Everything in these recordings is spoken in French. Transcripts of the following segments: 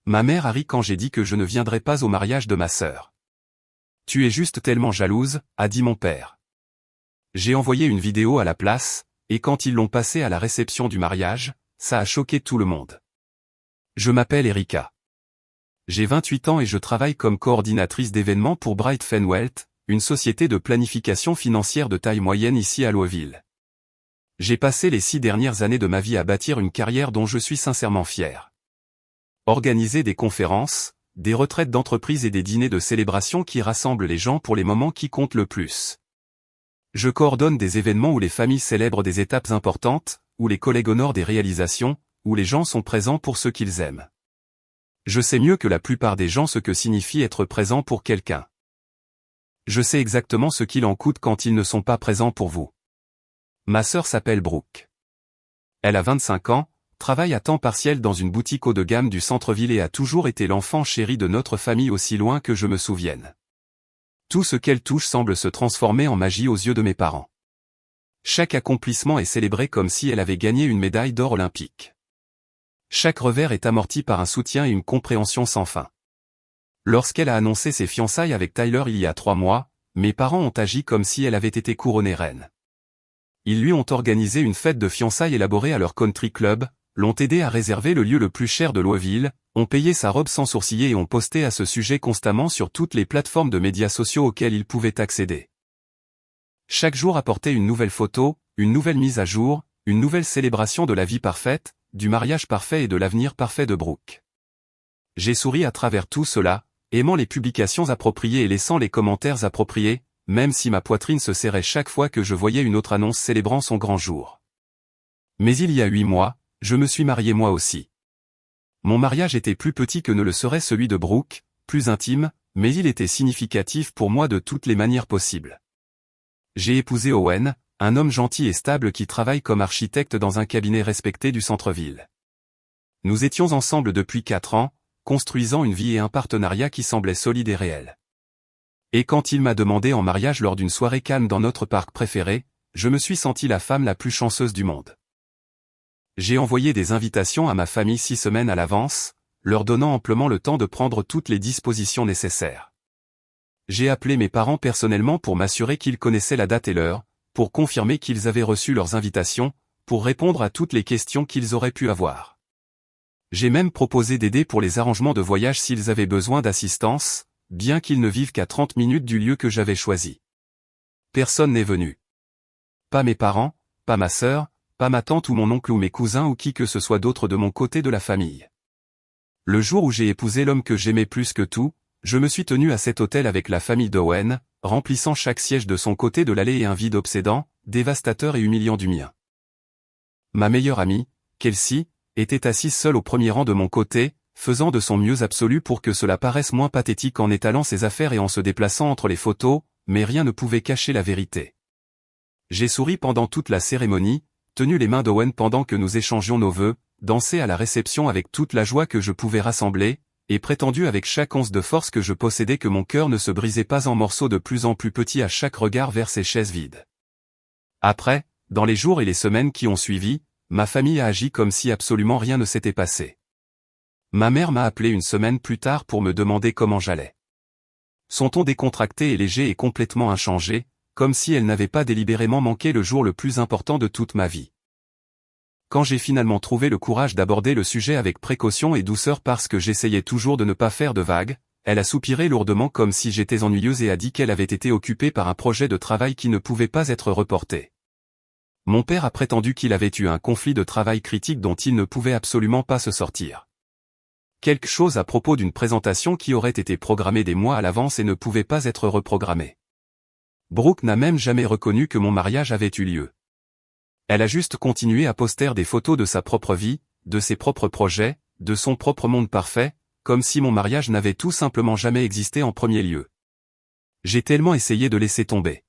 Ma mère a ri quand j'ai dit que je ne viendrais pas au mariage de ma sœur. Tu es juste tellement jalouse, a dit mon père. J'ai envoyé une vidéo à la place, et quand ils l'ont passée à la réception du mariage, ça a choqué tout le monde. Je m'appelle Erika. J'ai 28 ans et je travaille comme coordinatrice d'événements pour Bright Wealth, une société de planification financière de taille moyenne ici à Louisville. J'ai passé les 6 dernières années de ma vie à bâtir une carrière dont je suis sincèrement fier. Organiser des conférences, des retraites d'entreprise et des dîners de célébration qui rassemblent les gens pour les moments qui comptent le plus. Je coordonne des événements où les familles célèbrent des étapes importantes, où les collègues honorent des réalisations, où les gens sont présents pour ceux qu'ils aiment. Je sais mieux que la plupart des gens ce que signifie être présent pour quelqu'un. Je sais exactement ce qu'il en coûte quand ils ne sont pas présents pour vous. Ma sœur s'appelle Brooke. Elle a 25 ans, travaille à temps partiel dans une boutique haut de gamme du centre-ville et a toujours été l'enfant chéri de notre famille aussi loin que je me souvienne. Tout ce qu'elle touche semble se transformer en magie aux yeux de mes parents. Chaque accomplissement est célébré comme si elle avait gagné une médaille d'or olympique. Chaque revers est amorti par un soutien et une compréhension sans fin. Lorsqu'elle a annoncé ses fiançailles avec Tyler il y a 3 mois, mes parents ont agi comme si elle avait été couronnée reine. Ils lui ont organisé une fête de fiançailles élaborée à leur country club, l'ont aidé à réserver le lieu le plus cher de Louisville, ont payé sa robe sans sourciller et ont posté à ce sujet constamment sur toutes les plateformes de médias sociaux auxquelles ils pouvaient accéder. Chaque jour apportait une nouvelle photo, une nouvelle mise à jour, une nouvelle célébration de la vie parfaite, du mariage parfait et de l'avenir parfait de Brooke. J'ai souri à travers tout cela, aimant les publications appropriées et laissant les commentaires appropriés, même si ma poitrine se serrait chaque fois que je voyais une autre annonce célébrant son grand jour. Mais il y a 8 mois, je me suis marié moi aussi. Mon mariage était plus petit que ne le serait celui de Brooke, plus intime, mais il était significatif pour moi de toutes les manières possibles. J'ai épousé Owen, un homme gentil et stable qui travaille comme architecte dans un cabinet respecté du centre-ville. Nous étions ensemble depuis 4 ans, construisant une vie et un partenariat qui semblaient solides et réels. Et quand il m'a demandé en mariage lors d'une soirée calme dans notre parc préféré, je me suis senti la femme la plus chanceuse du monde. J'ai envoyé des invitations à ma famille 6 semaines à l'avance, leur donnant amplement le temps de prendre toutes les dispositions nécessaires. J'ai appelé mes parents personnellement pour m'assurer qu'ils connaissaient la date et l'heure, pour confirmer qu'ils avaient reçu leurs invitations, pour répondre à toutes les questions qu'ils auraient pu avoir. J'ai même proposé d'aider pour les arrangements de voyage s'ils avaient besoin d'assistance, bien qu'ils ne vivent qu'à 30 minutes du lieu que j'avais choisi. Personne n'est venu. Pas mes parents, pas ma sœur, pas ma tante ou mon oncle ou mes cousins ou qui que ce soit d'autre de mon côté de la famille. Le jour où j'ai épousé l'homme que j'aimais plus que tout, je me suis tenu à cet hôtel avec la famille d'Owen, remplissant chaque siège de son côté de l'allée et un vide obsédant, dévastateur et humiliant du mien. Ma meilleure amie, Kelsey, était assise seule au premier rang de mon côté, faisant de son mieux absolu pour que cela paraisse moins pathétique en étalant ses affaires et en se déplaçant entre les photos, mais rien ne pouvait cacher la vérité. J'ai souri pendant toute la cérémonie, tenu les mains d'Owen pendant que nous échangions nos vœux, dansé à la réception avec toute la joie que je pouvais rassembler, et prétendu avec chaque once de force que je possédais que mon cœur ne se brisait pas en morceaux de plus en plus petits à chaque regard vers ces chaises vides. Après, dans les jours et les semaines qui ont suivi, ma famille a agi comme si absolument rien ne s'était passé. Ma mère m'a appelé une semaine plus tard pour me demander comment j'allais. Son ton décontracté et léger et complètement inchangé, comme si elle n'avait pas délibérément manqué le jour le plus important de toute ma vie. Quand j'ai finalement trouvé le courage d'aborder le sujet avec précaution et douceur parce que j'essayais toujours de ne pas faire de vagues, elle a soupiré lourdement comme si j'étais ennuyeuse et a dit qu'elle avait été occupée par un projet de travail qui ne pouvait pas être reporté. Mon père a prétendu qu'il avait eu un conflit de travail critique dont il ne pouvait absolument pas se sortir. Quelque chose à propos d'une présentation qui aurait été programmée des mois à l'avance et ne pouvait pas être reprogrammée. Brooke n'a même jamais reconnu que mon mariage avait eu lieu. Elle a juste continué à poster des photos de sa propre vie, de ses propres projets, de son propre monde parfait, comme si mon mariage n'avait tout simplement jamais existé en premier lieu. J'ai tellement essayé de laisser tomber.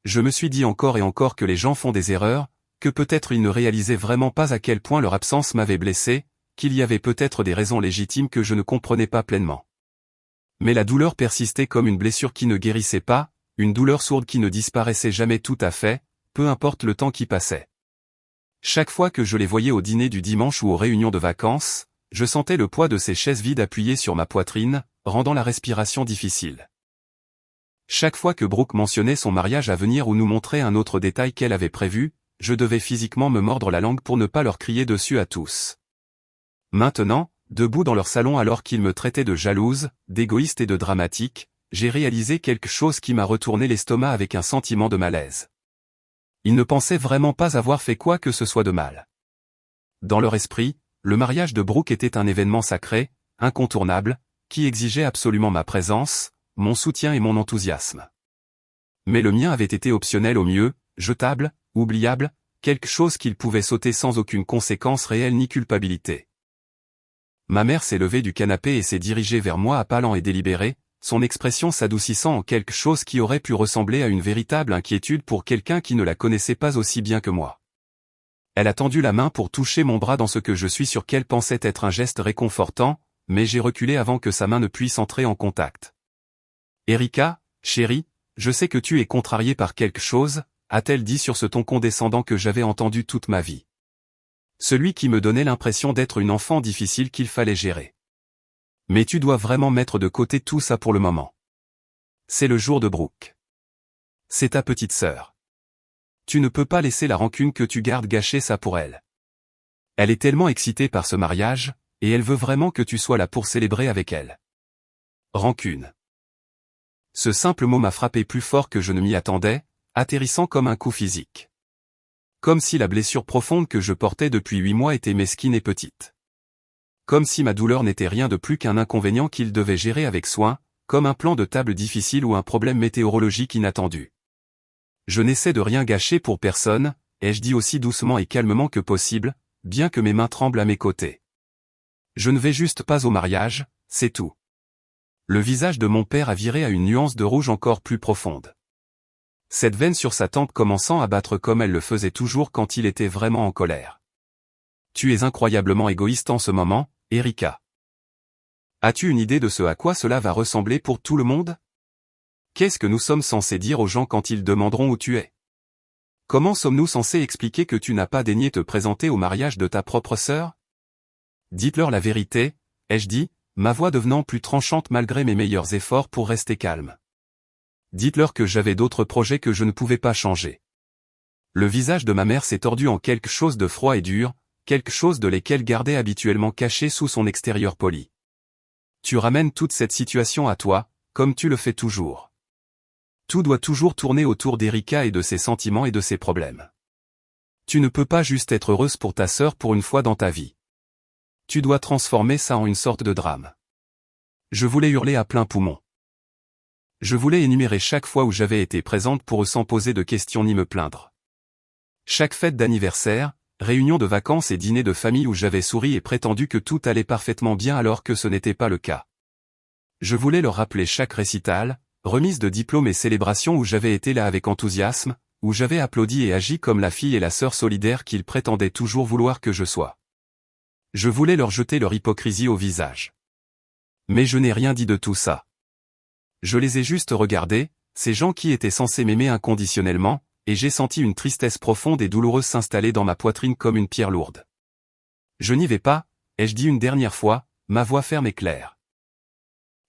Je me suis dit encore et encore que les gens font des erreurs, que peut-être ils ne réalisaient vraiment pas à quel point leur absence m'avait blessé, qu'il y avait peut-être des raisons légitimes que je ne comprenais pas pleinement. Mais la douleur persistait comme une blessure qui ne guérissait pas, une douleur sourde qui ne disparaissait jamais tout à fait, peu importe le temps qui passait. Chaque fois que je les voyais au dîner du dimanche ou aux réunions de vacances, je sentais le poids de ces chaises vides appuyées sur ma poitrine, rendant la respiration difficile. Chaque fois que Brooke mentionnait son mariage à venir ou nous montrait un autre détail qu'elle avait prévu, je devais physiquement me mordre la langue pour ne pas leur crier dessus à tous. Maintenant, debout dans leur salon alors qu'ils me traitaient de jalouse, d'égoïste et de dramatique, j'ai réalisé quelque chose qui m'a retourné l'estomac avec un sentiment de malaise. Ils ne pensaient vraiment pas avoir fait quoi que ce soit de mal. Dans leur esprit, le mariage de Brooke était un événement sacré, incontournable, qui exigeait absolument ma présence, mon soutien et mon enthousiasme. Mais le mien avait été optionnel au mieux, jetable, oubliable, quelque chose qu'ils pouvaient sauter sans aucune conséquence réelle ni culpabilité. Ma mère s'est levée du canapé et s'est dirigée vers moi à pas lents et délibérés, son expression s'adoucissant en quelque chose qui aurait pu ressembler à une véritable inquiétude pour quelqu'un qui ne la connaissait pas aussi bien que moi. Elle a tendu la main pour toucher mon bras dans ce que je suis sûr qu'elle pensait être un geste réconfortant, mais j'ai reculé avant que sa main ne puisse entrer en contact. « Erika, chérie, je sais que tu es contrariée par quelque chose », a-t-elle dit sur ce ton condescendant que j'avais entendu toute ma vie. Celui qui me donnait l'impression d'être une enfant difficile qu'il fallait gérer. Mais tu dois vraiment mettre de côté tout ça pour le moment. C'est le jour de Brooke. C'est ta petite sœur. Tu ne peux pas laisser la rancune que tu gardes gâcher ça pour elle. Elle est tellement excitée par ce mariage, et elle veut vraiment que tu sois là pour célébrer avec elle. Rancune. Ce simple mot m'a frappé plus fort que je ne m'y attendais, atterrissant comme un coup physique. Comme si la blessure profonde que je portais depuis 8 mois était mesquine et petite. Comme si ma douleur n'était rien de plus qu'un inconvénient qu'il devait gérer avec soin, comme un plan de table difficile ou un problème météorologique inattendu. Je n'essaie de rien gâcher pour personne, ai-je dit aussi doucement et calmement que possible, bien que mes mains tremblent à mes côtés. Je ne vais juste pas au mariage, c'est tout. Le visage de mon père a viré à une nuance de rouge encore plus profonde. Cette veine sur sa tempe commençant à battre comme elle le faisait toujours quand il était vraiment en colère. Tu es incroyablement égoïste en ce moment, Erika. As-tu une idée de ce à quoi cela va ressembler pour tout le monde? Qu'est-ce que nous sommes censés dire aux gens quand ils demanderont où tu es? Comment sommes-nous censés expliquer que tu n'as pas daigné te présenter au mariage de ta propre sœur? Dites-leur la vérité, ai-je dit, ma voix devenant plus tranchante malgré mes meilleurs efforts pour rester calme. Dites-leur que j'avais d'autres projets que je ne pouvais pas changer. Le visage de ma mère s'est tordu en quelque chose de froid et dur, quelque chose de lesquels gardait habituellement caché sous son extérieur poli. Tu ramènes toute cette situation à toi, comme tu le fais toujours. Tout doit toujours tourner autour d'Erika et de ses sentiments et de ses problèmes. Tu ne peux pas juste être heureuse pour ta sœur pour une fois dans ta vie. Tu dois transformer ça en une sorte de drame. Je voulais hurler à plein poumon. Je voulais énumérer chaque fois où j'avais été présente pour eux sans poser de questions ni me plaindre. Chaque fête d'anniversaire, réunion de vacances et dîner de famille où j'avais souri et prétendu que tout allait parfaitement bien alors que ce n'était pas le cas. Je voulais leur rappeler chaque récital, remise de diplôme et célébration où j'avais été là avec enthousiasme, où j'avais applaudi et agi comme la fille et la sœur solidaire qu'ils prétendaient toujours vouloir que je sois. Je voulais leur jeter leur hypocrisie au visage. Mais je n'ai rien dit de tout ça. Je les ai juste regardés, ces gens qui étaient censés m'aimer inconditionnellement, et j'ai senti une tristesse profonde et douloureuse s'installer dans ma poitrine comme une pierre lourde. Je n'y vais pas, ai-je dit une dernière fois, ma voix ferme et claire.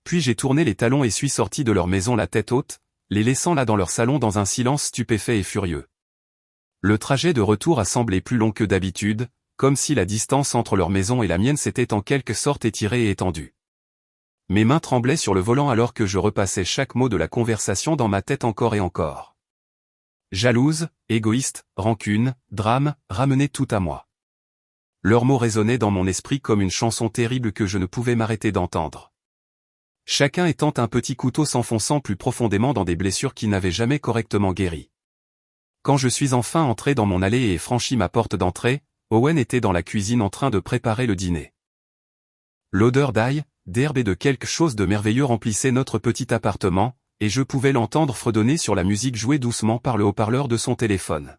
Puis j'ai tourné les talons et suis sorti de leur maison la tête haute, les laissant là dans leur salon dans un silence stupéfait et furieux. Le trajet de retour a semblé plus long que d'habitude, comme si la distance entre leur maison et la mienne s'était en quelque sorte étirée et étendue. Mes mains tremblaient sur le volant alors que je repassais chaque mot de la conversation dans ma tête encore et encore. Jalouse, égoïste, rancune, drame, ramenaient tout à moi. Leurs mots résonnaient dans mon esprit comme une chanson terrible que je ne pouvais m'arrêter d'entendre. Chacun étant un petit couteau s'enfonçant plus profondément dans des blessures qui n'avaient jamais correctement guéri. Quand je suis enfin entré dans mon allée et franchi ma porte d'entrée, Owen était dans la cuisine en train de préparer le dîner. L'odeur d'ail, d'herbe et de quelque chose de merveilleux remplissait notre petit appartement, et je pouvais l'entendre fredonner sur la musique jouée doucement par le haut-parleur de son téléphone.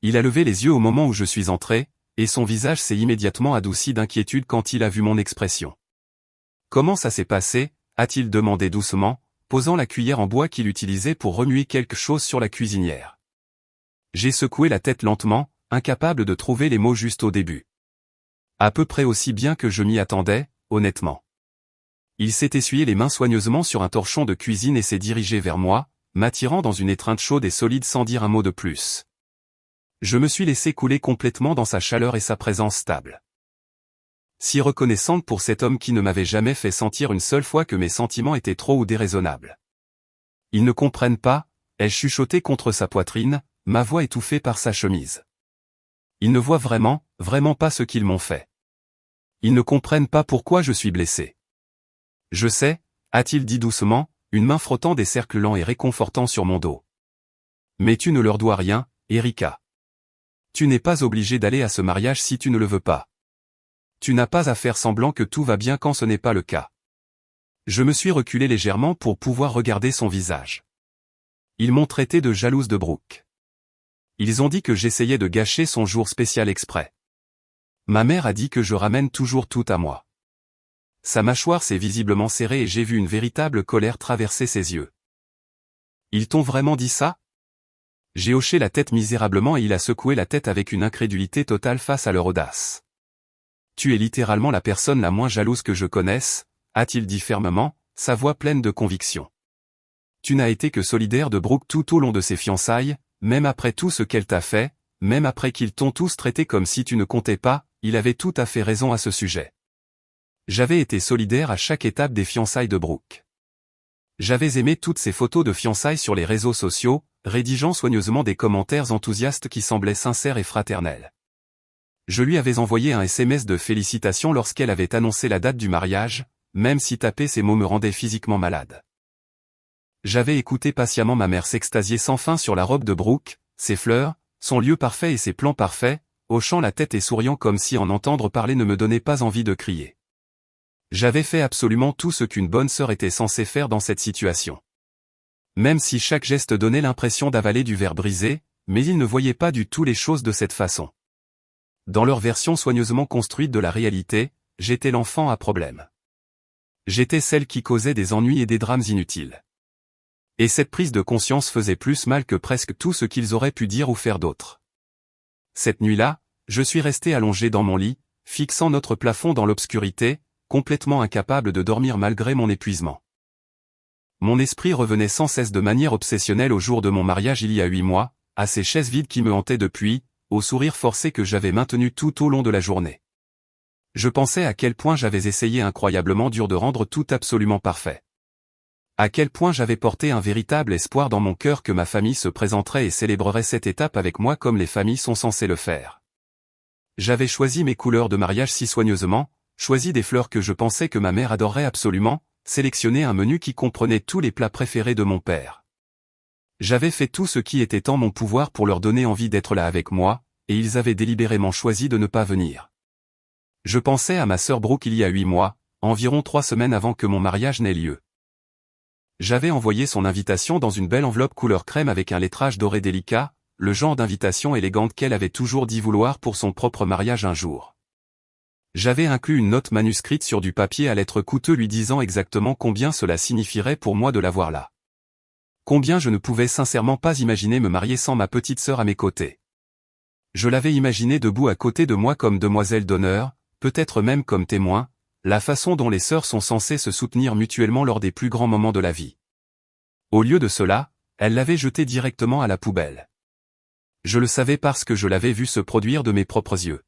Il a levé les yeux au moment où je suis entré, et son visage s'est immédiatement adouci d'inquiétude quand il a vu mon expression. « Comment ça s'est passé ?» a-t-il demandé doucement, posant la cuillère en bois qu'il utilisait pour remuer quelque chose sur la cuisinière. J'ai secoué la tête lentement, incapable de trouver les mots juste au début. À peu près aussi bien que je m'y attendais, honnêtement. Il s'est essuyé les mains soigneusement sur un torchon de cuisine et s'est dirigé vers moi, m'attirant dans une étreinte chaude et solide sans dire un mot de plus. Je me suis laissé couler complètement dans sa chaleur et sa présence stable. Si reconnaissante pour cet homme qui ne m'avait jamais fait sentir une seule fois que mes sentiments étaient trop ou déraisonnables. Ils ne comprennent pas, elle chuchotait contre sa poitrine, ma voix étouffée par sa chemise. Ils ne voient vraiment, vraiment pas ce qu'ils m'ont fait. Ils ne comprennent pas pourquoi je suis blessé. Je sais, a-t-il dit doucement, une main frottant des cercles lents et réconfortants sur mon dos. Mais tu ne leur dois rien, Erika. Tu n'es pas obligé d'aller à ce mariage si tu ne le veux pas. Tu n'as pas à faire semblant que tout va bien quand ce n'est pas le cas. Je me suis reculé légèrement pour pouvoir regarder son visage. Ils m'ont traité de jalouse de Brooke. Ils ont dit que j'essayais de gâcher son jour spécial exprès. Ma mère a dit que je ramène toujours tout à moi. Sa mâchoire s'est visiblement serrée et j'ai vu une véritable colère traverser ses yeux. Ils t'ont vraiment dit ça? J'ai hoché la tête misérablement et il a secoué la tête avec une incrédulité totale face à leur audace. Tu es littéralement la personne la moins jalouse que je connaisse, a-t-il dit fermement, sa voix pleine de conviction. Tu n'as été que solidaire de Brooke tout au long de ses fiançailles, même après tout ce qu'elle t'a fait, même après qu'ils t'ont tous traité comme si tu ne comptais pas, il avait tout à fait raison à ce sujet. J'avais été solidaire à chaque étape des fiançailles de Brooke. J'avais aimé toutes ces photos de fiançailles sur les réseaux sociaux, rédigeant soigneusement des commentaires enthousiastes qui semblaient sincères et fraternels. Je lui avais envoyé un SMS de félicitations lorsqu'elle avait annoncé la date du mariage, même si taper ces mots me rendait physiquement malade. J'avais écouté patiemment ma mère s'extasier sans fin sur la robe de Brooke, ses fleurs, son lieu parfait et ses plans parfaits, hochant la tête et souriant comme si en entendre parler ne me donnait pas envie de crier. J'avais fait absolument tout ce qu'une bonne sœur était censée faire dans cette situation. Même si chaque geste donnait l'impression d'avaler du verre brisé, mais ils ne voyaient pas du tout les choses de cette façon. Dans leur version soigneusement construite de la réalité, j'étais l'enfant à problème. J'étais celle qui causait des ennuis et des drames inutiles. Et cette prise de conscience faisait plus mal que presque tout ce qu'ils auraient pu dire ou faire d'autre. Cette nuit-là, je suis resté allongé dans mon lit, fixant notre plafond dans l'obscurité, complètement incapable de dormir malgré mon épuisement. Mon esprit revenait sans cesse de manière obsessionnelle au jour de mon mariage il y a 8 mois, à ces chaises vides qui me hantaient depuis, au sourire forcé que j'avais maintenu tout au long de la journée. Je pensais à quel point j'avais essayé incroyablement dur de rendre tout absolument parfait. À quel point j'avais porté un véritable espoir dans mon cœur que ma famille se présenterait et célébrerait cette étape avec moi comme les familles sont censées le faire. J'avais choisi mes couleurs de mariage si soigneusement, choisi des fleurs que je pensais que ma mère adorerait absolument, sélectionné un menu qui comprenait tous les plats préférés de mon père. J'avais fait tout ce qui était en mon pouvoir pour leur donner envie d'être là avec moi, et ils avaient délibérément choisi de ne pas venir. Je pensais à ma sœur Brooke il y a 8 mois, environ 3 semaines avant que mon mariage n'ait lieu. J'avais envoyé son invitation dans une belle enveloppe couleur crème avec un lettrage doré délicat, le genre d'invitation élégante qu'elle avait toujours dit vouloir pour son propre mariage un jour. J'avais inclus une note manuscrite sur du papier à lettres coûteux lui disant exactement combien cela signifierait pour moi de l'avoir là. Combien je ne pouvais sincèrement pas imaginer me marier sans ma petite sœur à mes côtés. Je l'avais imaginée debout à côté de moi comme demoiselle d'honneur, peut-être même comme témoin, la façon dont les sœurs sont censées se soutenir mutuellement lors des plus grands moments de la vie. Au lieu de cela, elle l'avait jetée directement à la poubelle. Je le savais parce que je l'avais vu se produire de mes propres yeux.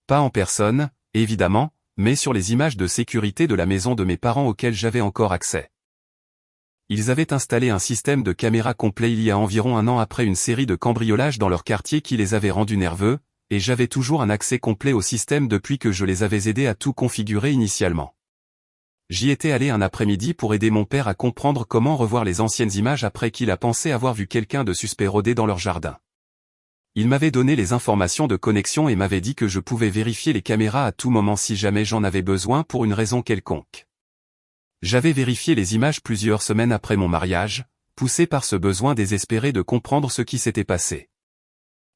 Pas en personne, évidemment, mais sur les images de sécurité de la maison de mes parents auxquelles j'avais encore accès. Ils avaient installé un système de caméras complet il y a environ 1 an après une série de cambriolages dans leur quartier qui les avait rendus nerveux, et j'avais toujours un accès complet au système depuis que je les avais aidés à tout configurer initialement. J'y étais allé un après-midi pour aider mon père à comprendre comment revoir les anciennes images après qu'il a pensé avoir vu quelqu'un de suspect rôder dans leur jardin. Il m'avait donné les informations de connexion et m'avait dit que je pouvais vérifier les caméras à tout moment si jamais j'en avais besoin pour une raison quelconque. J'avais vérifié les images plusieurs semaines après mon mariage, poussé par ce besoin désespéré de comprendre ce qui s'était passé.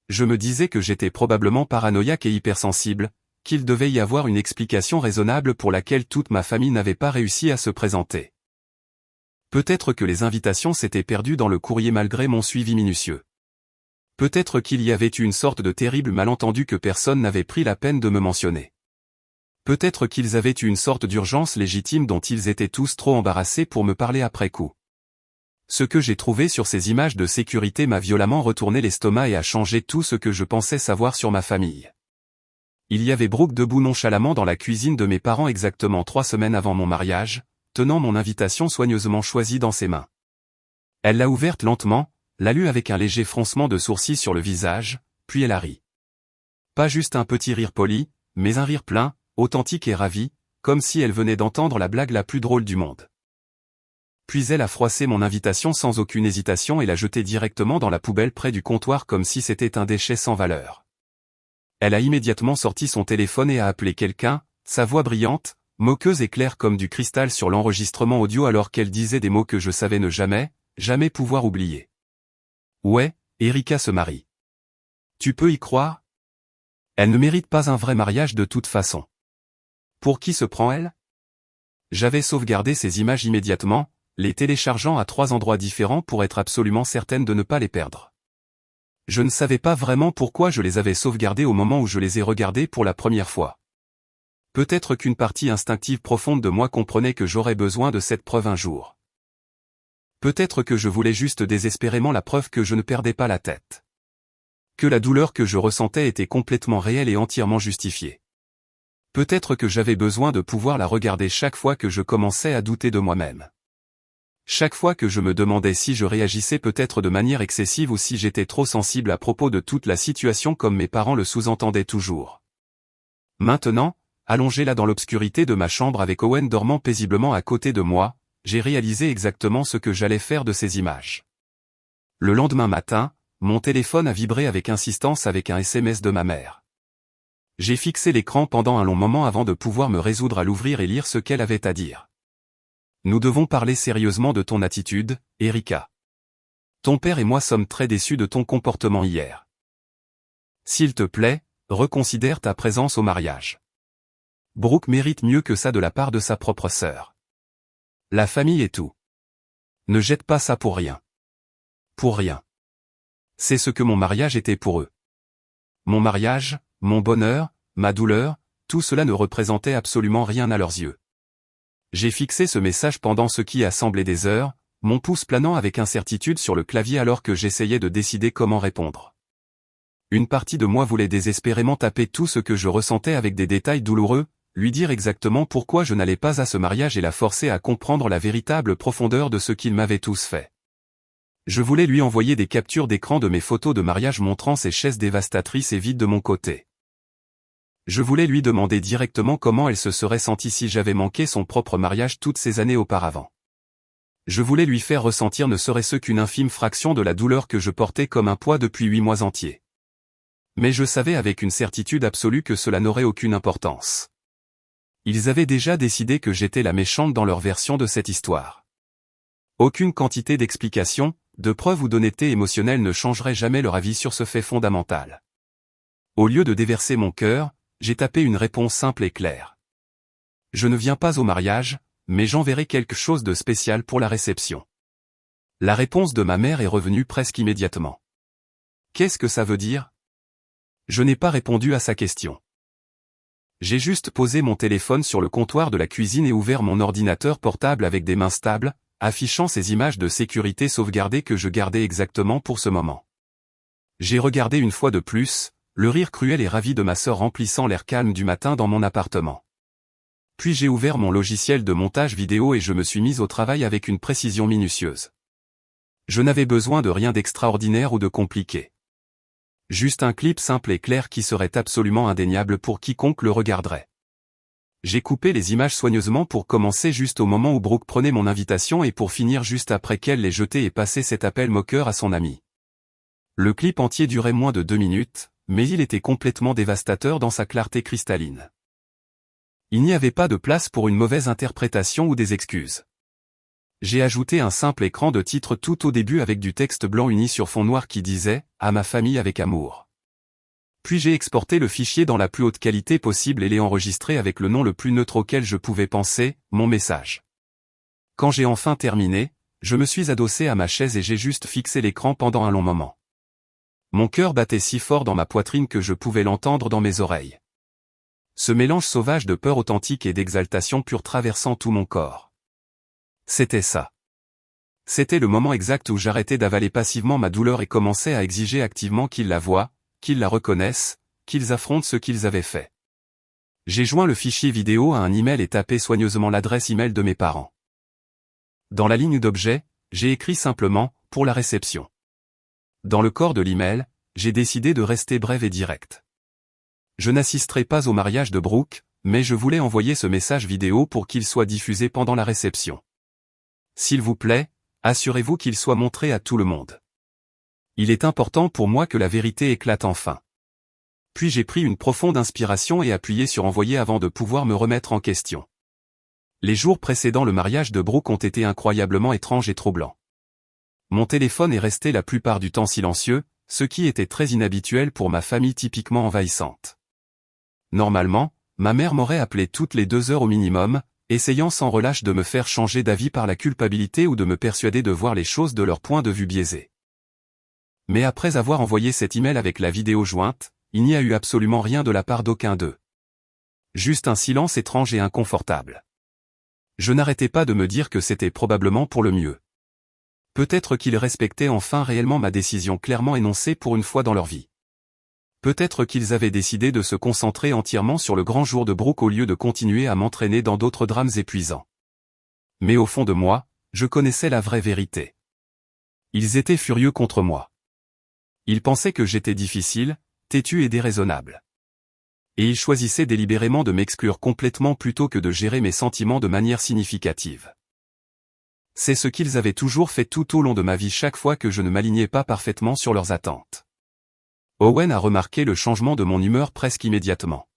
Je me disais que j'étais probablement paranoïaque et hypersensible, qu'il devait y avoir une explication raisonnable pour laquelle toute ma famille n'avait pas réussi à se présenter. Peut-être que les invitations s'étaient perdues dans le courrier malgré mon suivi minutieux. Peut-être qu'il y avait eu une sorte de terrible malentendu que personne n'avait pris la peine de me mentionner. Peut-être qu'ils avaient eu une sorte d'urgence légitime dont ils étaient tous trop embarrassés pour me parler après coup. Ce que j'ai trouvé sur ces images de sécurité m'a violemment retourné l'estomac et a changé tout ce que je pensais savoir sur ma famille. Il y avait Brooke debout nonchalamment dans la cuisine de mes parents exactement 3 semaines avant mon mariage, tenant mon invitation soigneusement choisie dans ses mains. Elle l'a ouverte lentement, l'a lue avec un léger froncement de sourcils sur le visage, puis elle a ri. Pas juste un petit rire poli, mais un rire plein, authentique et ravi, comme si elle venait d'entendre la blague la plus drôle du monde. Puis elle a froissé mon invitation sans aucune hésitation et l'a jetée directement dans la poubelle près du comptoir comme si c'était un déchet sans valeur. Elle a immédiatement sorti son téléphone et a appelé quelqu'un, sa voix brillante, moqueuse et claire comme du cristal sur l'enregistrement audio alors qu'elle disait des mots que je savais ne jamais pouvoir oublier. Ouais, Erika se marie. Tu peux y croire? Elle ne mérite pas un vrai mariage de toute façon. Pour qui se prend-elle? J'avais sauvegardé ces images immédiatement, les téléchargeant à 3 endroits différents pour être absolument certaine de ne pas les perdre. Je ne savais pas vraiment pourquoi je les avais sauvegardées au moment où je les ai regardées pour la première fois. Peut-être qu'une partie instinctive profonde de moi comprenait que j'aurais besoin de cette preuve un jour. Peut-être que je voulais juste désespérément la preuve que je ne perdais pas la tête. Que la douleur que je ressentais était complètement réelle et entièrement justifiée. Peut-être que j'avais besoin de pouvoir la regarder chaque fois que je commençais à douter de moi-même. Chaque fois que je me demandais si je réagissais peut-être de manière excessive ou si j'étais trop sensible à propos de toute la situation comme mes parents le sous-entendaient toujours. Maintenant, allongé là dans l'obscurité de ma chambre avec Owen dormant paisiblement à côté de moi, j'ai réalisé exactement ce que j'allais faire de ces images. Le lendemain matin, mon téléphone a vibré avec insistance avec un SMS de ma mère. J'ai fixé l'écran pendant un long moment avant de pouvoir me résoudre à l'ouvrir et lire ce qu'elle avait à dire. Nous devons parler sérieusement de ton attitude, Erika. Ton père et moi sommes très déçus de ton comportement hier. S'il te plaît, reconsidère ta présence au mariage. Brooke mérite mieux que ça de la part de sa propre sœur. La famille est tout. Ne jette pas ça pour rien. Pour rien. C'est ce que mon mariage était pour eux. Mon mariage, mon bonheur, ma douleur, tout cela ne représentait absolument rien à leurs yeux. J'ai fixé ce message pendant ce qui a semblé des heures, mon pouce planant avec incertitude sur le clavier alors que j'essayais de décider comment répondre. Une partie de moi voulait désespérément taper tout ce que je ressentais avec des détails douloureux, lui dire exactement pourquoi je n'allais pas à ce mariage et la forcer à comprendre la véritable profondeur de ce qu'ils m'avaient tous fait. Je voulais lui envoyer des captures d'écran de mes photos de mariage montrant ces chaises dévastatrices et vides de mon côté. Je voulais lui demander directement comment elle se serait sentie si j'avais manqué son propre mariage toutes ces années auparavant. Je voulais lui faire ressentir ne serait-ce qu'une infime fraction de la douleur que je portais comme un poids depuis 8 mois entiers. Mais je savais avec une certitude absolue que cela n'aurait aucune importance. Ils avaient déjà décidé que j'étais la méchante dans leur version de cette histoire. Aucune quantité d'explications, de preuves ou d'honnêteté émotionnelle ne changerait jamais leur avis sur ce fait fondamental. Au lieu de déverser mon cœur, j'ai tapé une réponse simple et claire. Je ne viens pas au mariage, mais j'enverrai quelque chose de spécial pour la réception. La réponse de ma mère est revenue presque immédiatement. Qu'est-ce que ça veut dire? Je n'ai pas répondu à sa question. J'ai juste posé mon téléphone sur le comptoir de la cuisine et ouvert mon ordinateur portable avec des mains stables, affichant ces images de sécurité sauvegardées que je gardais exactement pour ce moment. J'ai regardé une fois de plus, le rire cruel et ravi de ma sœur remplissant l'air calme du matin dans mon appartement. Puis j'ai ouvert mon logiciel de montage vidéo et je me suis mise au travail avec une précision minutieuse. Je n'avais besoin de rien d'extraordinaire ou de compliqué. Juste un clip simple et clair qui serait absolument indéniable pour quiconque le regarderait. J'ai coupé les images soigneusement pour commencer juste au moment où Brooke prenait mon invitation et pour finir juste après qu'elle l'ait jeté et passé cet appel moqueur à son ami. Le clip entier durait moins de 2 minutes, mais il était complètement dévastateur dans sa clarté cristalline. Il n'y avait pas de place pour une mauvaise interprétation ou des excuses. J'ai ajouté un simple écran de titre tout au début avec du texte blanc uni sur fond noir qui disait « À ma famille avec amour ». Puis j'ai exporté le fichier dans la plus haute qualité possible et l'ai enregistré avec le nom le plus neutre auquel je pouvais penser, mon message. Quand j'ai enfin terminé, je me suis adossé à ma chaise et j'ai juste fixé l'écran pendant un long moment. Mon cœur battait si fort dans ma poitrine que je pouvais l'entendre dans mes oreilles. Ce mélange sauvage de peur authentique et d'exaltation pure traversant tout mon corps. C'était ça. C'était le moment exact où j'arrêtais d'avaler passivement ma douleur et commençais à exiger activement qu'ils la voient, qu'ils la reconnaissent, qu'ils affrontent ce qu'ils avaient fait. J'ai joint le fichier vidéo à un email et tapé soigneusement l'adresse email de mes parents. Dans la ligne d'objet, j'ai écrit simplement « pour la réception ». Dans le corps de l'email, j'ai décidé de rester brève et direct. Je n'assisterai pas au mariage de Brooke, mais je voulais envoyer ce message vidéo pour qu'il soit diffusé pendant la réception. S'il vous plaît, assurez-vous qu'il soit montré à tout le monde. Il est important pour moi que la vérité éclate enfin. Puis j'ai pris une profonde inspiration et appuyé sur envoyer avant de pouvoir me remettre en question. Les jours précédant le mariage de Brooke ont été incroyablement étranges et troublants. Mon téléphone est resté la plupart du temps silencieux, ce qui était très inhabituel pour ma famille typiquement envahissante. Normalement, ma mère m'aurait appelé toutes les 2 heures au minimum, essayant sans relâche de me faire changer d'avis par la culpabilité ou de me persuader de voir les choses de leur point de vue biaisé. Mais après avoir envoyé cet email avec la vidéo jointe, il n'y a eu absolument rien de la part d'aucun d'eux. Juste un silence étrange et inconfortable. Je n'arrêtais pas de me dire que c'était probablement pour le mieux. Peut-être qu'ils respectaient enfin réellement ma décision clairement énoncée pour une fois dans leur vie. Peut-être qu'ils avaient décidé de se concentrer entièrement sur le grand jour de Brooke au lieu de continuer à m'entraîner dans d'autres drames épuisants. Mais au fond de moi, je connaissais la vraie vérité. Ils étaient furieux contre moi. Ils pensaient que j'étais difficile, têtu et déraisonnable. Et ils choisissaient délibérément de m'exclure complètement plutôt que de gérer mes sentiments de manière significative. C'est ce qu'ils avaient toujours fait tout au long de ma vie chaque fois que je ne m'alignais pas parfaitement sur leurs attentes. Owen a remarqué le changement de mon humeur presque immédiatement.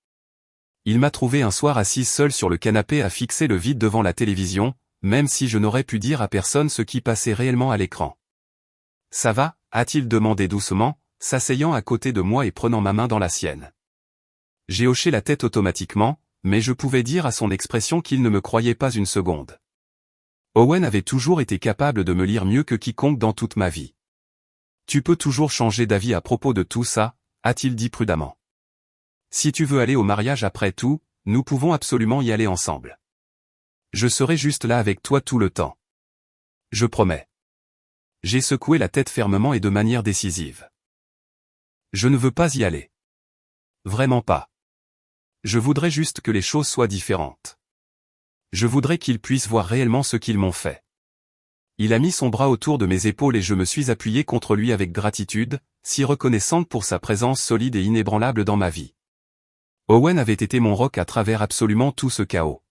Il m'a trouvé un soir assise seule sur le canapé à fixer le vide devant la télévision, même si je n'aurais pu dire à personne ce qui passait réellement à l'écran. « Ça va ?» a-t-il demandé doucement, s'asseyant à côté de moi et prenant ma main dans la sienne. J'ai hoché la tête automatiquement, mais je pouvais dire à son expression qu'il ne me croyait pas une seconde. Owen avait toujours été capable de me lire mieux que quiconque dans toute ma vie. « Tu peux toujours changer d'avis à propos de tout ça ?» a-t-il dit prudemment. « Si tu veux aller au mariage après tout, nous pouvons absolument y aller ensemble. Je serai juste là avec toi tout le temps. Je promets. » J'ai secoué la tête fermement et de manière décisive. Je ne veux pas y aller. Vraiment pas. Je voudrais juste que les choses soient différentes. Je voudrais qu'ils puissent voir réellement ce qu'ils m'ont fait. Il a mis son bras autour de mes épaules et je me suis appuyé contre lui avec gratitude, si reconnaissante pour sa présence solide et inébranlable dans ma vie. Owen avait été mon roc à travers absolument tout ce chaos.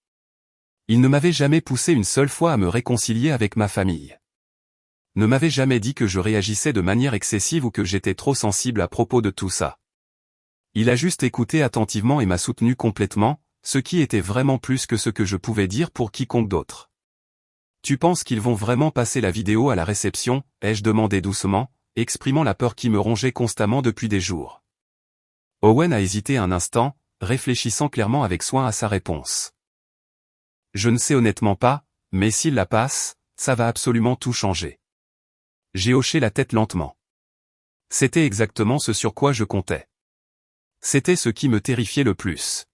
Il ne m'avait jamais poussé une seule fois à me réconcilier avec ma famille. Ne m'avait jamais dit que je réagissais de manière excessive ou que j'étais trop sensible à propos de tout ça. Il a juste écouté attentivement et m'a soutenu complètement, ce qui était vraiment plus que ce que je pouvais dire pour quiconque d'autre. « Tu penses qu'ils vont vraiment passer la vidéo à la réception ?» ai-je demandé doucement, exprimant la peur qui me rongeait constamment depuis des jours. Owen a hésité un instant, réfléchissant clairement avec soin à sa réponse. « Je ne sais honnêtement pas, mais s'ils la passent, ça va absolument tout changer. » J'ai hoché la tête lentement. C'était exactement ce sur quoi je comptais. C'était ce qui me terrifiait le plus.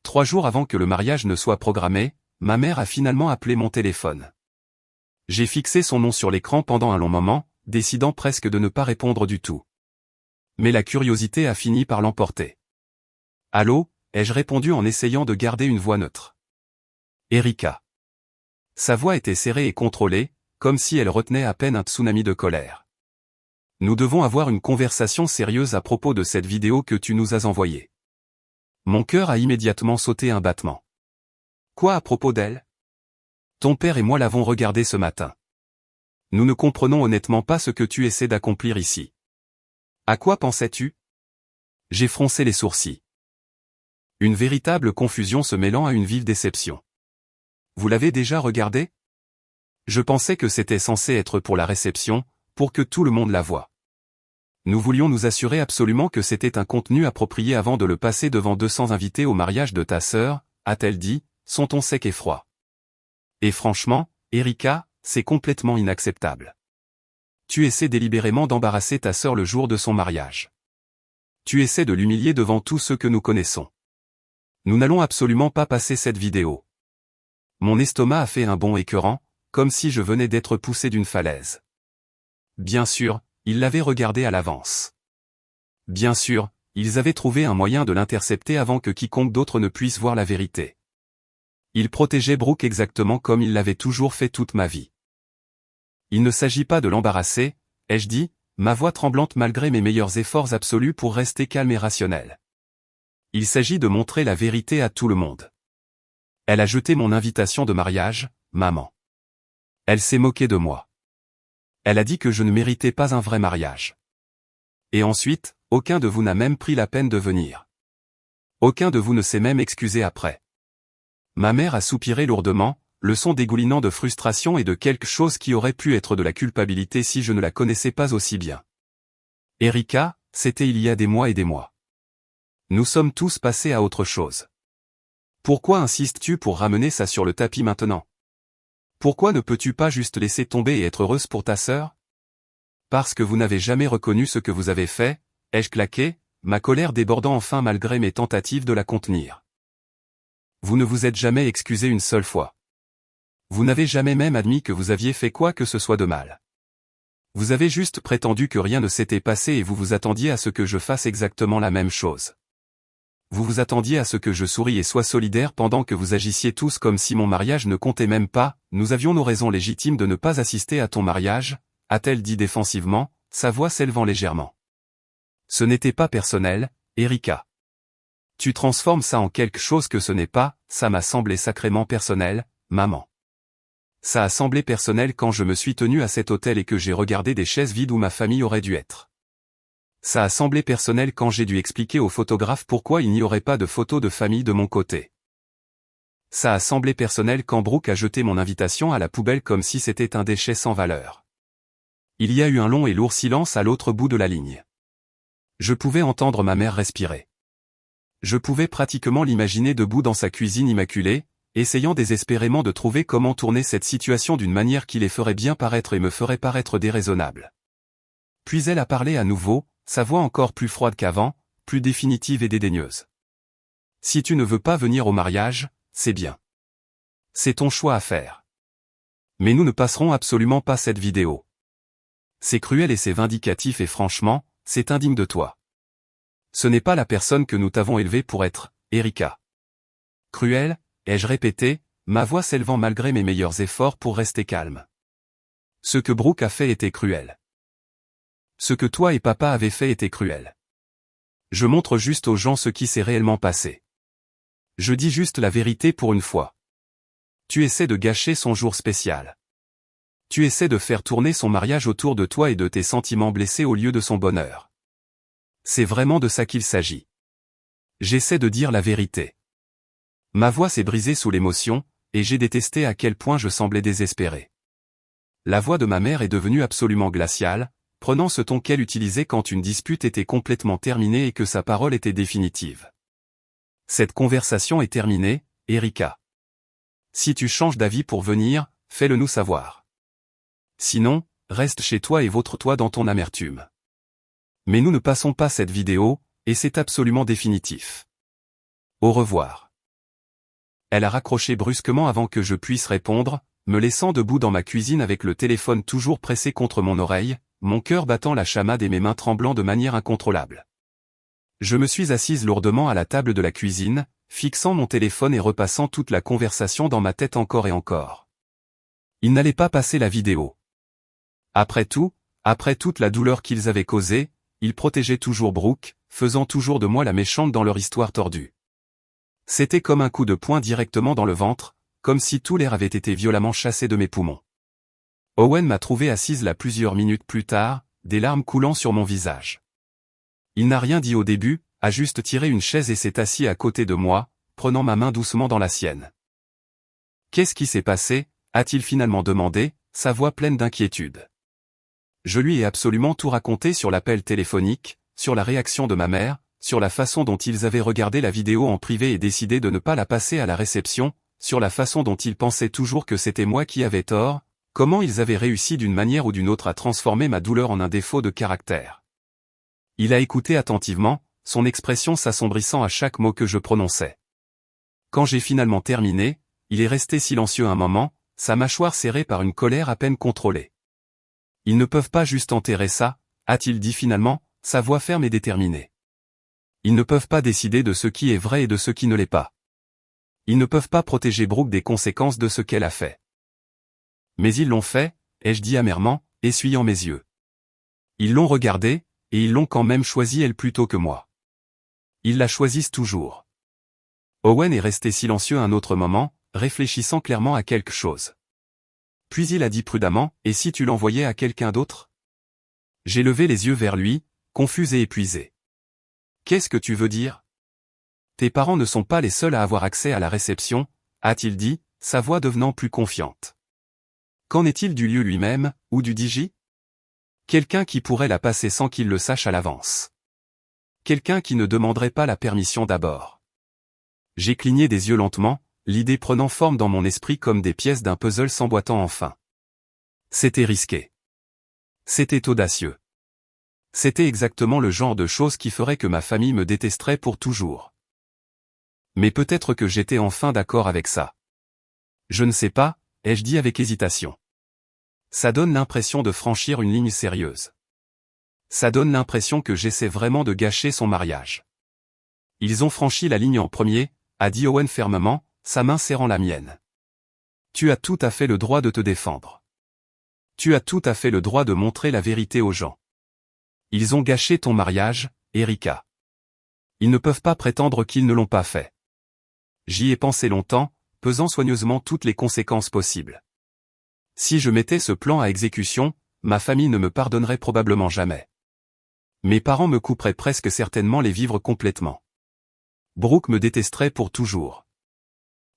3 jours avant que le mariage ne soit programmé, ma mère a finalement appelé mon téléphone. J'ai fixé son nom sur l'écran pendant un long moment, décidant presque de ne pas répondre du tout. Mais la curiosité a fini par l'emporter. « Allô ?» ai-je répondu en essayant de garder une voix neutre. « Erika. » Sa voix était serrée et contrôlée, comme si elle retenait à peine un tsunami de colère. « Nous devons avoir une conversation sérieuse à propos de cette vidéo que tu nous as envoyée. » Mon cœur a immédiatement sauté un battement. « Quoi à propos d'elle ? Ton père et moi l'avons regardée ce matin. Nous ne comprenons honnêtement pas ce que tu essaies d'accomplir ici. À quoi pensais-tu ? » J'ai froncé les sourcils. Une véritable confusion se mêlant à une vive déception. « Vous l'avez déjà regardée ? Je pensais que c'était censé être pour la réception, pour que tout le monde la voie. Nous voulions nous assurer absolument que c'était un contenu approprié avant de le passer devant 200 invités au mariage de ta sœur, a-t-elle dit, son ton sec et froid. Et franchement, Erika, c'est complètement inacceptable. Tu essaies délibérément d'embarrasser ta sœur le jour de son mariage. Tu essaies de l'humilier devant tous ceux que nous connaissons. Nous n'allons absolument pas passer cette vidéo. Mon estomac a fait un bond écœurant, comme si je venais d'être poussé d'une falaise. Bien sûr, ils l'avaient regardé à l'avance. Bien sûr, ils avaient trouvé un moyen de l'intercepter avant que quiconque d'autre ne puisse voir la vérité. Ils protégeaient Brooke exactement comme ils l'avaient toujours fait toute ma vie. Il ne s'agit pas de l'embarrasser, ai-je dit, ma voix tremblante malgré mes meilleurs efforts absolus pour rester calme et rationnel. Il s'agit de montrer la vérité à tout le monde. Elle a jeté mon invitation de mariage, maman. Elle s'est moquée de moi. Elle a dit que je ne méritais pas un vrai mariage. Et ensuite, aucun de vous n'a même pris la peine de venir. Aucun de vous ne s'est même excusé après. Ma mère a soupiré lourdement, le son dégoulinant de frustration et de quelque chose qui aurait pu être de la culpabilité si je ne la connaissais pas aussi bien. Erika, c'était il y a des mois et des mois. Nous sommes tous passés à autre chose. Pourquoi insistes-tu pour ramener ça sur le tapis maintenant? Pourquoi ne peux-tu pas juste laisser tomber et être heureuse pour ta sœur? Parce que vous n'avez jamais reconnu ce que vous avez fait, ai-je claqué, ma colère débordant enfin malgré mes tentatives de la contenir. Vous ne vous êtes jamais excusé une seule fois. Vous n'avez jamais même admis que vous aviez fait quoi que ce soit de mal. Vous avez juste prétendu que rien ne s'était passé et vous vous attendiez à ce que je fasse exactement la même chose. Vous vous attendiez à ce que je sourie et sois solidaire pendant que vous agissiez tous comme si mon mariage ne comptait même pas. Nous avions nos raisons légitimes de ne pas assister à ton mariage, a-t-elle dit défensivement, sa voix s'élevant légèrement. Ce n'était pas personnel, Erika. Tu transformes ça en quelque chose que ce n'est pas, ça m'a semblé sacrément personnel, maman. Ça a semblé personnel quand je me suis tenu à cet hôtel et que j'ai regardé des chaises vides où ma famille aurait dû être. Ça a semblé personnel quand j'ai dû expliquer au photographe pourquoi il n'y aurait pas de photos de famille de mon côté. Ça a semblé personnel quand Brooke a jeté mon invitation à la poubelle comme si c'était un déchet sans valeur. Il y a eu un long et lourd silence à l'autre bout de la ligne. Je pouvais entendre ma mère respirer. Je pouvais pratiquement l'imaginer debout dans sa cuisine immaculée, essayant désespérément de trouver comment tourner cette situation d'une manière qui les ferait bien paraître et me ferait paraître déraisonnable. Puis elle a parlé à nouveau, sa voix encore plus froide qu'avant, plus définitive et dédaigneuse. Si tu ne veux pas venir au mariage, c'est bien. C'est ton choix à faire. Mais nous ne passerons absolument pas cette vidéo. C'est cruel et c'est vindicatif et franchement, c'est indigne de toi. Ce n'est pas la personne que nous t'avons élevée pour être, Erika. Cruel, ai-je répété, ma voix s'élevant malgré mes meilleurs efforts pour rester calme. Ce que Brooke a fait était cruel. Ce que toi et papa avez fait était cruel. Je montre juste aux gens ce qui s'est réellement passé. Je dis juste la vérité pour une fois. Tu essaies de gâcher son jour spécial. Tu essaies de faire tourner son mariage autour de toi et de tes sentiments blessés au lieu de son bonheur. C'est vraiment de ça qu'il s'agit. J'essaie de dire la vérité. Ma voix s'est brisée sous l'émotion, et j'ai détesté à quel point je semblais désespéré. La voix de ma mère est devenue absolument glaciale, prenant ce ton qu'elle utilisait quand une dispute était complètement terminée et que sa parole était définitive. Cette conversation est terminée, Erika. Si tu changes d'avis pour venir, fais-le nous savoir. Sinon, reste chez toi et vautre-toi dans ton amertume. Mais nous ne passons pas cette vidéo, et c'est absolument définitif. Au revoir. Elle a raccroché brusquement avant que je puisse répondre, me laissant debout dans ma cuisine avec le téléphone toujours pressé contre mon oreille, mon cœur battant la chamade et mes mains tremblant de manière incontrôlable. Je me suis assise lourdement à la table de la cuisine, fixant mon téléphone et repassant toute la conversation dans ma tête encore et encore. Ils n'allaient pas passer la vidéo. Après tout, après toute la douleur qu'ils avaient causée, ils protégeaient toujours Brooke, faisant toujours de moi la méchante dans leur histoire tordue. C'était comme un coup de poing directement dans le ventre, comme si tout l'air avait été violemment chassé de mes poumons. Owen m'a trouvé assise là plusieurs minutes plus tard, des larmes coulant sur mon visage. Il n'a rien dit au début, a juste tiré une chaise et s'est assis à côté de moi, prenant ma main doucement dans la sienne. Qu'est-ce qui s'est passé, a-t-il finalement demandé, sa voix pleine d'inquiétude. Je lui ai absolument tout raconté sur l'appel téléphonique, sur la réaction de ma mère, sur la façon dont ils avaient regardé la vidéo en privé et décidé de ne pas la passer à la réception, sur la façon dont ils pensaient toujours que c'était moi qui avais tort, comment ils avaient réussi d'une manière ou d'une autre à transformer ma douleur en un défaut de caractère. Il a écouté attentivement, son expression s'assombrissant à chaque mot que je prononçais. Quand j'ai finalement terminé, il est resté silencieux un moment, sa mâchoire serrée par une colère à peine contrôlée. Ils ne peuvent pas juste enterrer ça, a-t-il dit finalement, sa voix ferme et déterminée. Ils ne peuvent pas décider de ce qui est vrai et de ce qui ne l'est pas. Ils ne peuvent pas protéger Brooke des conséquences de ce qu'elle a fait. Mais ils l'ont fait, ai-je dit amèrement, essuyant mes yeux. Ils l'ont regardée, et ils l'ont quand même choisie elle plutôt que moi. Ils la choisissent toujours. Owen est resté silencieux un autre moment, réfléchissant clairement à quelque chose. Puis il a dit prudemment, « Et si tu l'envoyais à quelqu'un d'autre ?» J'ai levé les yeux vers lui, confus et épuisé. « Qu'est-ce que tu veux dire ? Tes parents ne sont pas les seuls à avoir accès à la réception, » a-t-il dit, sa voix devenant plus confiante. Qu'en est-il du lieu lui-même, ou du DJ ? Quelqu'un qui pourrait la passer sans qu'il le sache à l'avance. Quelqu'un qui ne demanderait pas la permission d'abord. J'ai cligné des yeux lentement, l'idée prenant forme dans mon esprit comme des pièces d'un puzzle s'emboîtant enfin. C'était risqué. C'était audacieux. C'était exactement le genre de chose qui ferait que ma famille me détesterait pour toujours. Mais peut-être que j'étais enfin d'accord avec ça. Je ne sais pas, ai-je dit avec hésitation. Ça donne l'impression de franchir une ligne sérieuse. Ça donne l'impression que j'essaie vraiment de gâcher son mariage. Ils ont franchi la ligne en premier, a dit Owen fermement, sa main serrant la mienne. Tu as tout à fait le droit de te défendre. Tu as tout à fait le droit de montrer la vérité aux gens. Ils ont gâché ton mariage, Erika. Ils ne peuvent pas prétendre qu'ils ne l'ont pas fait. J'y ai pensé longtemps, pesant soigneusement toutes les conséquences possibles. Si je mettais ce plan à exécution, ma famille ne me pardonnerait probablement jamais. Mes parents me couperaient presque certainement les vivres complètement. Brooke me détesterait pour toujours.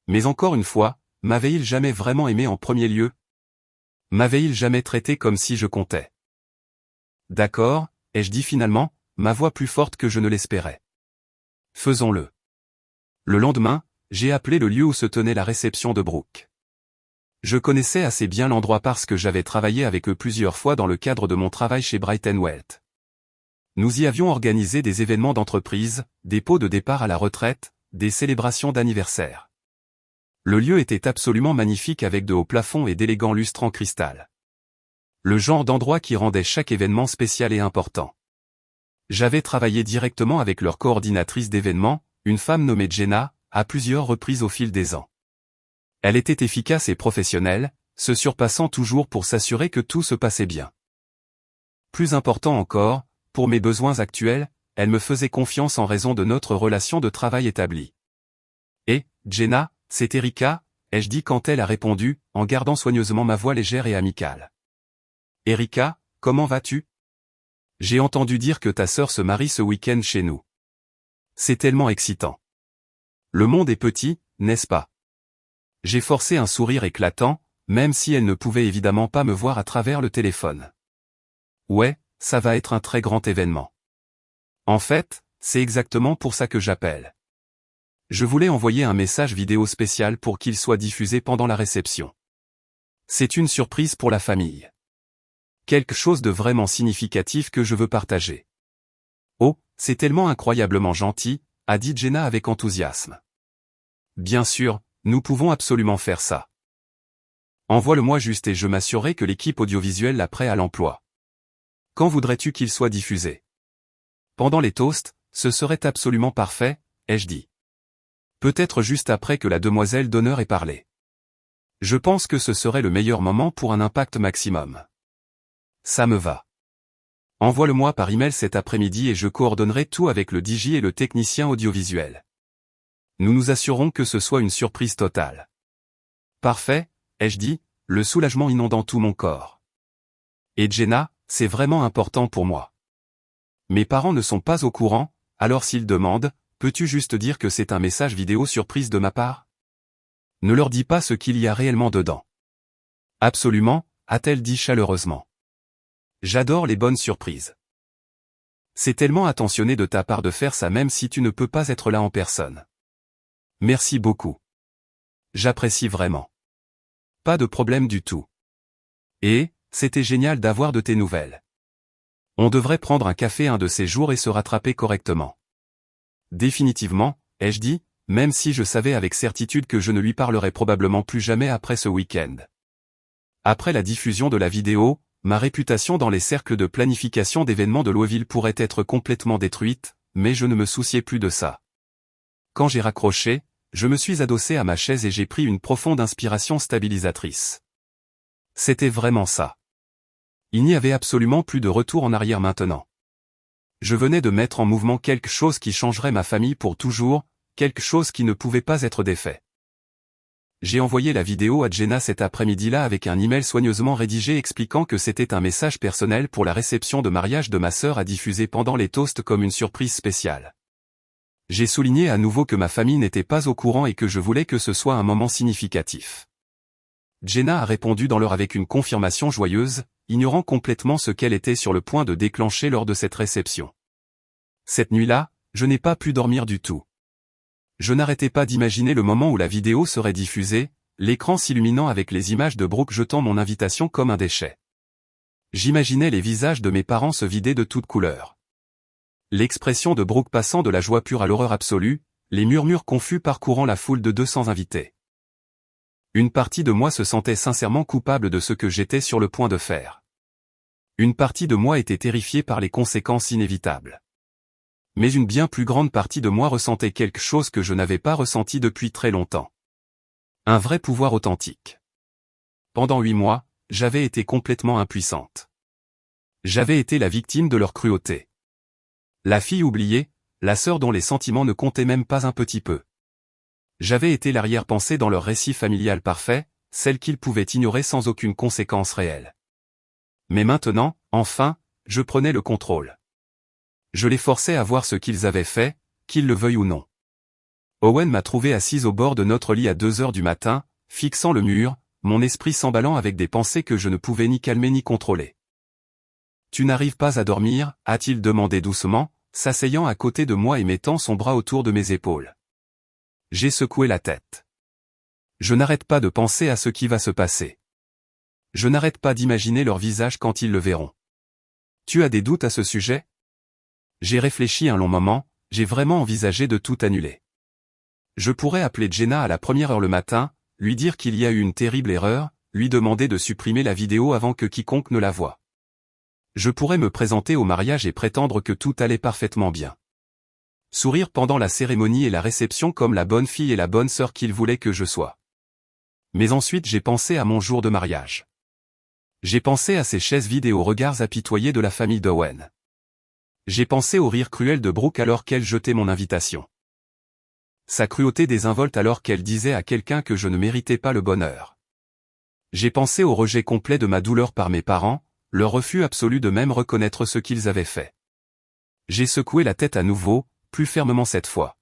Mais encore une fois, m'avait-il jamais vraiment aimé en premier lieu ? M'avait-il jamais traité comme si je comptais ? D'accord, ai-je dit finalement, ma voix plus forte que je ne l'espérais. Faisons-le. Le lendemain, j'ai appelé le lieu où se tenait la réception de Brooke. Je connaissais assez bien l'endroit parce que j'avais travaillé avec eux plusieurs fois dans le cadre de mon travail chez Brighton Wealth. Nous y avions organisé des événements d'entreprise, des pots de départ à la retraite, des célébrations d'anniversaire. Le lieu était absolument magnifique avec de hauts plafonds et d'élégants lustres en cristal. Le genre d'endroit qui rendait chaque événement spécial et important. J'avais travaillé directement avec leur coordinatrice d'événements, une femme nommée Jenna, à plusieurs reprises au fil des ans. Elle était efficace et professionnelle, se surpassant toujours pour s'assurer que tout se passait bien. Plus important encore, pour mes besoins actuels, elle me faisait confiance en raison de notre relation de travail établie. Et, Jenna, c'est Erika, ai-je dit quand elle a répondu, en gardant soigneusement ma voix légère et amicale. Erika, comment vas-tu ? J'ai entendu dire que ta sœur se marie ce week-end chez nous. C'est tellement excitant. Le monde est petit, n'est-ce pas ? J'ai forcé un sourire éclatant, même si elle ne pouvait évidemment pas me voir à travers le téléphone. Ouais, ça va être un très grand événement. En fait, c'est exactement pour ça que j'appelle. Je voulais envoyer un message vidéo spécial pour qu'il soit diffusé pendant la réception. C'est une surprise pour la famille. Quelque chose de vraiment significatif que je veux partager. Oh, c'est tellement incroyablement gentil, a dit Jenna avec enthousiasme. Bien sûr, nous pouvons absolument faire ça. Envoie-le-moi juste et je m'assurerai que l'équipe audiovisuelle l'a prêt à l'emploi. Quand voudrais-tu qu'il soit diffusé ? Pendant les toasts, ce serait absolument parfait, ai-je dit. Peut-être juste après que la demoiselle d'honneur ait parlé. Je pense que ce serait le meilleur moment pour un impact maximum. Ça me va. Envoie-le-moi par email cet après-midi et je coordonnerai tout avec le DJ et le technicien audiovisuel. Nous nous assurons que ce soit une surprise totale. Parfait, ai-je dit, le soulagement inondant tout mon corps. Et Jenna, c'est vraiment important pour moi. Mes parents ne sont pas au courant, alors s'ils demandent, peux-tu juste dire que c'est un message vidéo surprise de ma part ? Ne leur dis pas ce qu'il y a réellement dedans. Absolument, a-t-elle dit chaleureusement. J'adore les bonnes surprises. C'est tellement attentionné de ta part de faire ça même si tu ne peux pas être là en personne. Merci beaucoup. J'apprécie vraiment. Pas de problème du tout. Et, c'était génial d'avoir de tes nouvelles. On devrait prendre un café un de ces jours et se rattraper correctement. Définitivement, ai-je dit, même si je savais avec certitude que je ne lui parlerais probablement plus jamais après ce week-end. Après la diffusion de la vidéo, ma réputation dans les cercles de planification d'événements de Louisville pourrait être complètement détruite, mais je ne me souciais plus de ça. Quand j'ai raccroché, je me suis adossé à ma chaise et j'ai pris une profonde inspiration stabilisatrice. C'était vraiment ça. Il n'y avait absolument plus de retour en arrière maintenant. Je venais de mettre en mouvement quelque chose qui changerait ma famille pour toujours, quelque chose qui ne pouvait pas être défait. J'ai envoyé la vidéo à Jenna cet après-midi-là avec un email soigneusement rédigé expliquant que c'était un message personnel pour la réception de mariage de ma sœur à diffuser pendant les toasts comme une surprise spéciale. J'ai souligné à nouveau que ma famille n'était pas au courant et que je voulais que ce soit un moment significatif. Jenna a répondu dans l'heure avec une confirmation joyeuse, ignorant complètement ce qu'elle était sur le point de déclencher lors de cette réception. Cette nuit-là, je n'ai pas pu dormir du tout. Je n'arrêtais pas d'imaginer le moment où la vidéo serait diffusée, l'écran s'illuminant avec les images de Brooke jetant mon invitation comme un déchet. J'imaginais les visages de mes parents se vider de toutes couleurs. L'expression de Brooke passant de la joie pure à l'horreur absolue, les murmures confus parcourant la foule de 200 invités. Une partie de moi se sentait sincèrement coupable de ce que j'étais sur le point de faire. Une partie de moi était terrifiée par les conséquences inévitables. Mais une bien plus grande partie de moi ressentait quelque chose que je n'avais pas ressenti depuis très longtemps. Un vrai pouvoir authentique. Pendant 8 mois, j'avais été complètement impuissante. J'avais été la victime de leur cruauté. La fille oubliée, la sœur dont les sentiments ne comptaient même pas un petit peu. J'avais été l'arrière-pensée dans leur récit familial parfait, celle qu'ils pouvaient ignorer sans aucune conséquence réelle. Mais maintenant, enfin, je prenais le contrôle. Je les forçais à voir ce qu'ils avaient fait, qu'ils le veuillent ou non. Owen m'a trouvé assise au bord de notre lit à 2 heures du matin, fixant le mur, mon esprit s'emballant avec des pensées que je ne pouvais ni calmer ni contrôler. « Tu n'arrives pas à dormir ?» a-t-il demandé doucement, s'asseyant à côté de moi et mettant son bras autour de mes épaules. J'ai secoué la tête. Je n'arrête pas de penser à ce qui va se passer. Je n'arrête pas d'imaginer leur visage quand ils le verront. Tu as des doutes à ce sujet ? J'ai réfléchi un long moment, j'ai vraiment envisagé de tout annuler. Je pourrais appeler Jenna à la première heure le matin, lui dire qu'il y a eu une terrible erreur, lui demander de supprimer la vidéo avant que quiconque ne la voie. Je pourrais me présenter au mariage et prétendre que tout allait parfaitement bien. Sourire pendant la cérémonie et la réception comme la bonne fille et la bonne sœur qu'il voulait que je sois. Mais ensuite j'ai pensé à mon jour de mariage. J'ai pensé à ces chaises vides et aux regards apitoyés de la famille d'Owen. J'ai pensé au rire cruel de Brooke alors qu'elle jetait mon invitation. Sa cruauté désinvolte alors qu'elle disait à quelqu'un que je ne méritais pas le bonheur. J'ai pensé au rejet complet de ma douleur par mes parents, leur refus absolu de même reconnaître ce qu'ils avaient fait. J'ai secoué la tête à nouveau, plus fermement cette fois.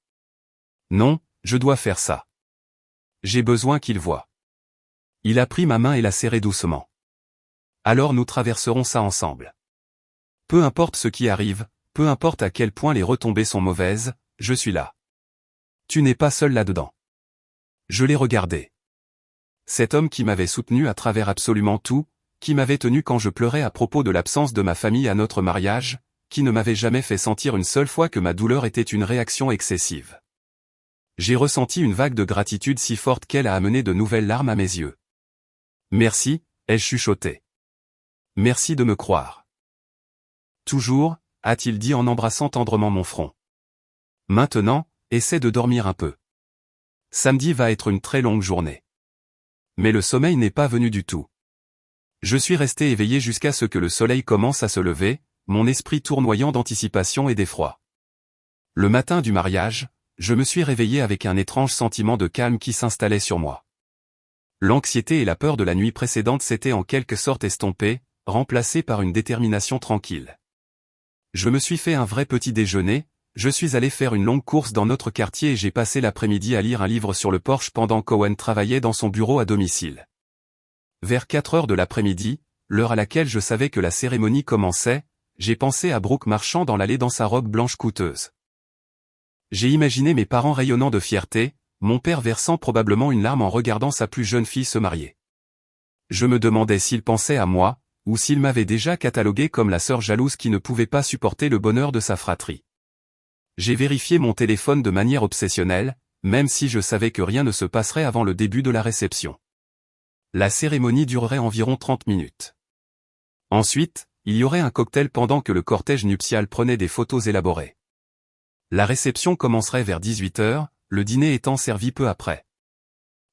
Non, je dois faire ça. J'ai besoin qu'il voie. Il a pris ma main et l'a serrée doucement. Alors nous traverserons ça ensemble. Peu importe ce qui arrive, peu importe à quel point les retombées sont mauvaises, je suis là. Tu n'es pas seul là-dedans. Je l'ai regardé. Cet homme qui m'avait soutenu à travers absolument tout, qui m'avait tenu quand je pleurais à propos de l'absence de ma famille à notre mariage, qui ne m'avait jamais fait sentir une seule fois que ma douleur était une réaction excessive. J'ai ressenti une vague de gratitude si forte qu'elle a amené de nouvelles larmes à mes yeux. Merci, ai-je chuchoté. Merci de me croire. Toujours, a-t-il dit en embrassant tendrement mon front. Maintenant, essaie de dormir un peu. Samedi va être une très longue journée. Mais le sommeil n'est pas venu du tout. Je suis resté éveillé jusqu'à ce que le soleil commence à se lever, mon esprit tournoyant d'anticipation et d'effroi. Le matin du mariage, je me suis réveillé avec un étrange sentiment de calme qui s'installait sur moi. L'anxiété et la peur de la nuit précédente s'étaient en quelque sorte estompées, remplacées par une détermination tranquille. Je me suis fait un vrai petit déjeuner, je suis allé faire une longue course dans notre quartier et j'ai passé l'après-midi à lire un livre sur le porche pendant qu'Owen travaillait dans son bureau à domicile. Vers 4 heures de l'après-midi, l'heure à laquelle je savais que la cérémonie commençait, j'ai pensé à Brooke marchant dans l'allée dans sa robe blanche coûteuse. J'ai imaginé mes parents rayonnant de fierté, mon père versant probablement une larme en regardant sa plus jeune fille se marier. Je me demandais s'il pensait à moi, ou s'il m'avait déjà catalogué comme la sœur jalouse qui ne pouvait pas supporter le bonheur de sa fratrie. J'ai vérifié mon téléphone de manière obsessionnelle, même si je savais que rien ne se passerait avant le début de la réception. La cérémonie durerait environ 30 minutes. Ensuite, il y aurait un cocktail pendant que le cortège nuptial prenait des photos élaborées. La réception commencerait vers 18 h, le dîner étant servi peu après.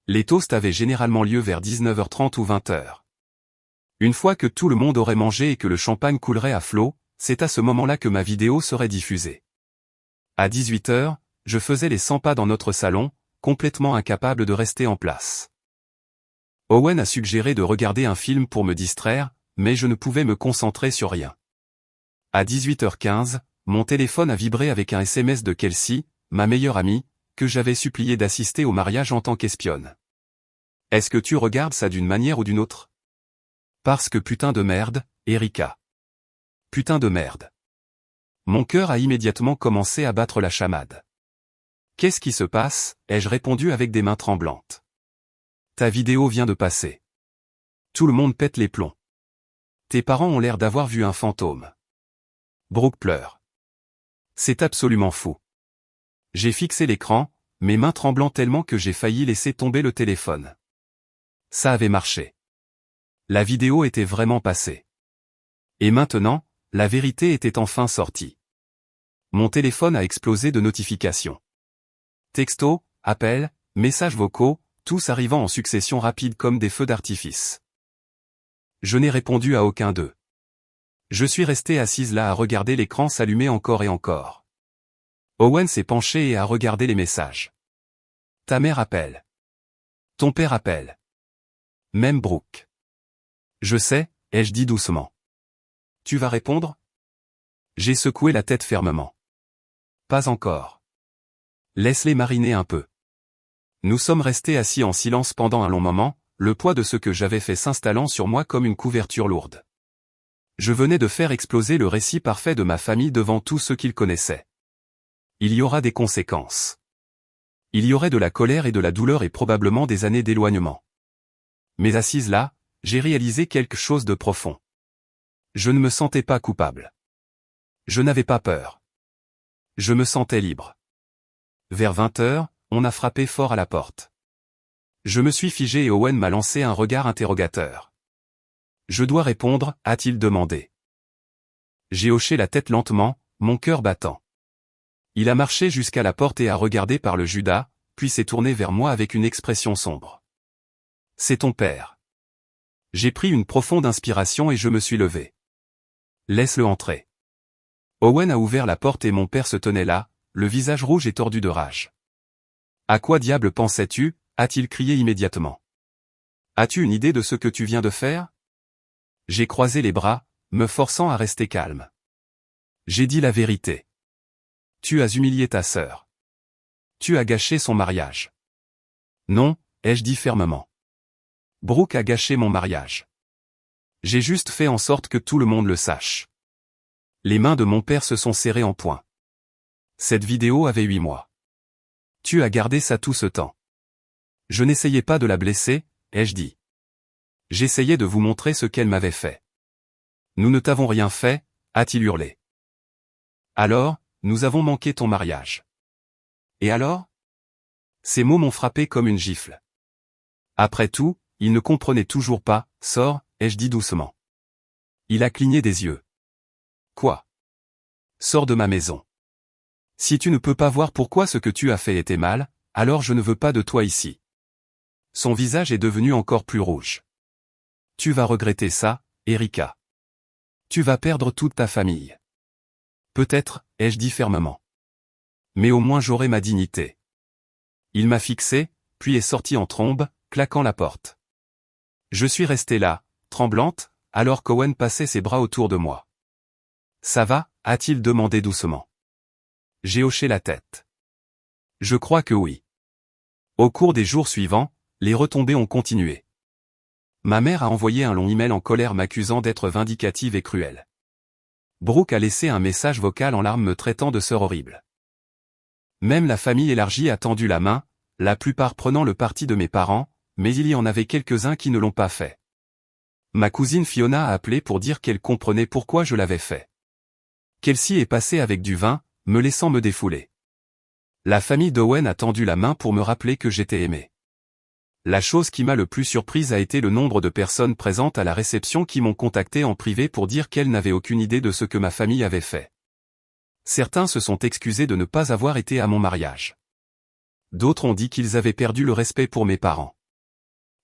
Les toasts avaient généralement lieu vers 19h30 ou 20 h. Une fois que tout le monde aurait mangé et que le champagne coulerait à flot, c'est à ce moment-là que ma vidéo serait diffusée. À 18 h, je faisais les 100 pas dans notre salon, complètement incapable de rester en place. Owen a suggéré de regarder un film pour me distraire, mais je ne pouvais me concentrer sur rien. À 18h15, mon téléphone a vibré avec un SMS de Kelsey, ma meilleure amie, que j'avais supplié d'assister au mariage en tant qu'espionne. Est-ce que tu regardes ça d'une manière ou d'une autre? Parce que putain de merde, Erika. Putain de merde. Mon cœur a immédiatement commencé à battre la chamade. Qu'est-ce qui se passe? Ai-je répondu avec des mains tremblantes. Ta vidéo vient de passer. Tout le monde pète les plombs. Tes parents ont l'air d'avoir vu un fantôme. Brooke pleure. C'est absolument fou. J'ai fixé l'écran, mes mains tremblant tellement que j'ai failli laisser tomber le téléphone. Ça avait marché. La vidéo était vraiment passée. Et maintenant, la vérité était enfin sortie. Mon téléphone a explosé de notifications. Textos, appels, messages vocaux, tous arrivant en succession rapide comme des feux d'artifice. Je n'ai répondu à aucun d'eux. Je suis restée assise là à regarder l'écran s'allumer encore et encore. Owen s'est penché et a regardé les messages. Ta mère appelle. Ton père appelle. Même Brooke. Je sais, ai-je dit doucement. Tu vas répondre? J'ai secoué la tête fermement. Pas encore. Laisse-les mariner un peu. Nous sommes restés assis en silence pendant un long moment, le poids de ce que j'avais fait s'installant sur moi comme une couverture lourde. Je venais de faire exploser le récit parfait de ma famille devant tous ceux qu'ils connaissaient. Il y aura des conséquences. Il y aurait de la colère et de la douleur et probablement des années d'éloignement. Mais assise là, j'ai réalisé quelque chose de profond. Je ne me sentais pas coupable. Je n'avais pas peur. Je me sentais libre. Vers 20 h, on a frappé fort à la porte. Je me suis figé et Owen m'a lancé un regard interrogateur. Je dois répondre, a-t-il demandé. J'ai hoché la tête lentement, mon cœur battant. Il a marché jusqu'à la porte et a regardé par le Judas, puis s'est tourné vers moi avec une expression sombre. C'est ton père. J'ai pris une profonde inspiration et je me suis levé. Laisse-le entrer. Owen a ouvert la porte et mon père se tenait là, le visage rouge et tordu de rage. À quoi diable pensais-tu? A-t-il crié immédiatement. As-tu une idée de ce que tu viens de faire? J'ai croisé les bras, me forçant à rester calme. J'ai dit la vérité. Tu as humilié ta sœur. Tu as gâché son mariage. Non, ai-je dit fermement. Brooke a gâché mon mariage. J'ai juste fait en sorte que tout le monde le sache. Les mains de mon père se sont serrées en poing. Cette vidéo avait 8 mois. Tu as gardé ça tout ce temps. Je n'essayais pas de la blesser, ai-je dit. J'essayais de vous montrer ce qu'elle m'avait fait. Nous ne t'avons rien fait, a-t-il hurlé. Alors, nous avons manqué ton mariage. Et alors? Ces mots m'ont frappé comme une gifle. Après tout, il ne comprenait toujours pas, sors, ai-je dit doucement. Il a cligné des yeux. Quoi? Sors de ma maison. Si tu ne peux pas voir pourquoi ce que tu as fait était mal, alors je ne veux pas de toi ici. Son visage est devenu encore plus rouge. Tu vas regretter ça, Erika. Tu vas perdre toute ta famille. Peut-être, ai-je dit fermement. Mais au moins j'aurai ma dignité. Il m'a fixé, puis est sorti en trombe, claquant la porte. Je suis restée là, tremblante, alors qu'Owen passait ses bras autour de moi. Ça va? A-t-il demandé doucement. J'ai hoché la tête. Je crois que oui. Au cours des jours suivants, les retombées ont continué. Ma mère a envoyé un long email en colère m'accusant d'être vindicative et cruelle. Brooke a laissé un message vocal en larmes me traitant de sœur horrible. Même la famille élargie a tendu la main, la plupart prenant le parti de mes parents, mais il y en avait quelques-uns qui ne l'ont pas fait. Ma cousine Fiona a appelé pour dire qu'elle comprenait pourquoi je l'avais fait. Kelsey est passée avec du vin, me laissant me défouler. La famille d'Owen a tendu la main pour me rappeler que j'étais aimé. La chose qui m'a le plus surprise a été le nombre de personnes présentes à la réception qui m'ont contacté en privé pour dire qu'elles n'avaient aucune idée de ce que ma famille avait fait. Certains se sont excusés de ne pas avoir été à mon mariage. D'autres ont dit qu'ils avaient perdu le respect pour mes parents.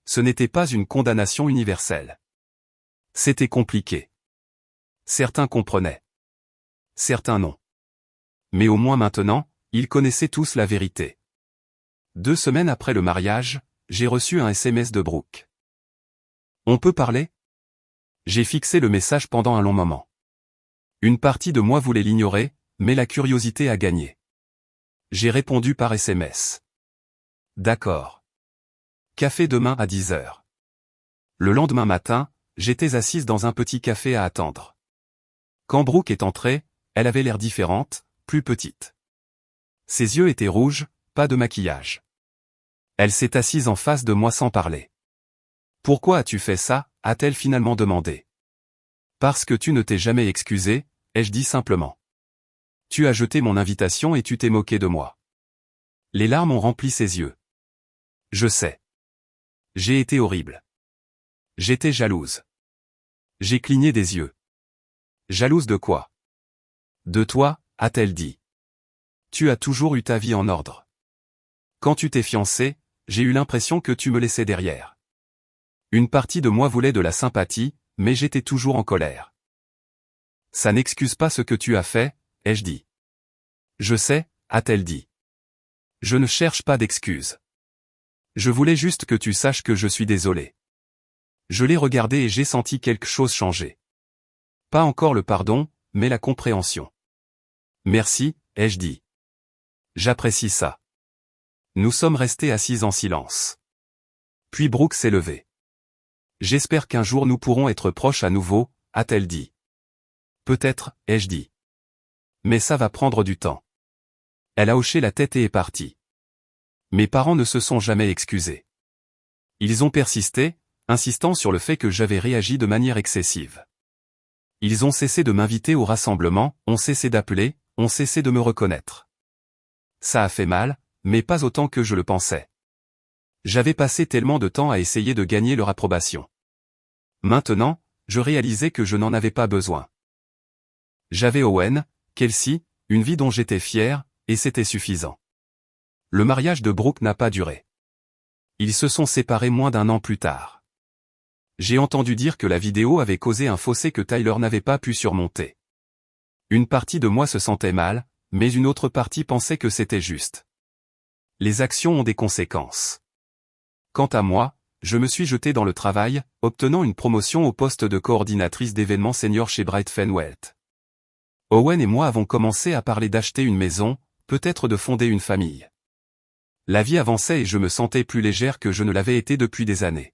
Ce n'était pas une condamnation universelle. C'était compliqué. Certains comprenaient. Certains non. Mais au moins maintenant, ils connaissaient tous la vérité. 2 semaines après le mariage, j'ai reçu un SMS de Brooke. On peut parler? J'ai fixé le message pendant un long moment. Une partie de moi voulait l'ignorer, mais la curiosité a gagné. J'ai répondu par SMS. D'accord. Café demain à 10 h. Le lendemain matin, j'étais assise dans un petit café à attendre. Quand Brooke est entrée, elle avait l'air différente, plus petite. Ses yeux étaient rouges, pas de maquillage. Elle s'est assise en face de moi sans parler. Pourquoi as-tu fait ça, a-t-elle finalement demandé. Parce que tu ne t'es jamais excusé, ai-je dit simplement. Tu as jeté mon invitation et tu t'es moqué de moi. Les larmes ont rempli ses yeux. Je sais. J'ai été horrible. J'étais jalouse. J'ai cligné des yeux. Jalouse de quoi? De toi, a-t-elle dit. Tu as toujours eu ta vie en ordre. Quand tu t'es fiancé, j'ai eu l'impression que tu me laissais derrière. Une partie de moi voulait de la sympathie, mais j'étais toujours en colère. Ça n'excuse pas ce que tu as fait, ai-je dit. Je sais, a-t-elle dit. Je ne cherche pas d'excuses. Je voulais juste que tu saches que je suis désolé. Je l'ai regardé et j'ai senti quelque chose changer. Pas encore le pardon, mais la compréhension. Merci, ai-je dit. J'apprécie ça. Nous sommes restés assis en silence. Puis Brooke s'est levée. J'espère qu'un jour nous pourrons être proches à nouveau, a-t-elle dit. Peut-être, ai-je dit. Mais ça va prendre du temps. Elle a hoché la tête et est partie. Mes parents ne se sont jamais excusés. Ils ont persisté, insistant sur le fait que j'avais réagi de manière excessive. Ils ont cessé de m'inviter au rassemblement, ont cessé d'appeler, ont cessé de me reconnaître. Ça a fait mal, mais pas autant que je le pensais. J'avais passé tellement de temps à essayer de gagner leur approbation. Maintenant, je réalisais que je n'en avais pas besoin. J'avais Owen, Kelsey, une vie dont j'étais fier, et c'était suffisant. Le mariage de Brooke n'a pas duré. Ils se sont séparés moins d'1 an plus tard. J'ai entendu dire que la vidéo avait causé un fossé que Tyler n'avait pas pu surmonter. Une partie de moi se sentait mal, mais une autre partie pensait que c'était juste. Les actions ont des conséquences. Quant à moi, je me suis jeté dans le travail, obtenant une promotion au poste de coordinatrice d'événements seniors chez Bright Wealth. Owen et moi avons commencé à parler d'acheter une maison, peut-être de fonder une famille. La vie avançait et je me sentais plus légère que je ne l'avais été depuis des années.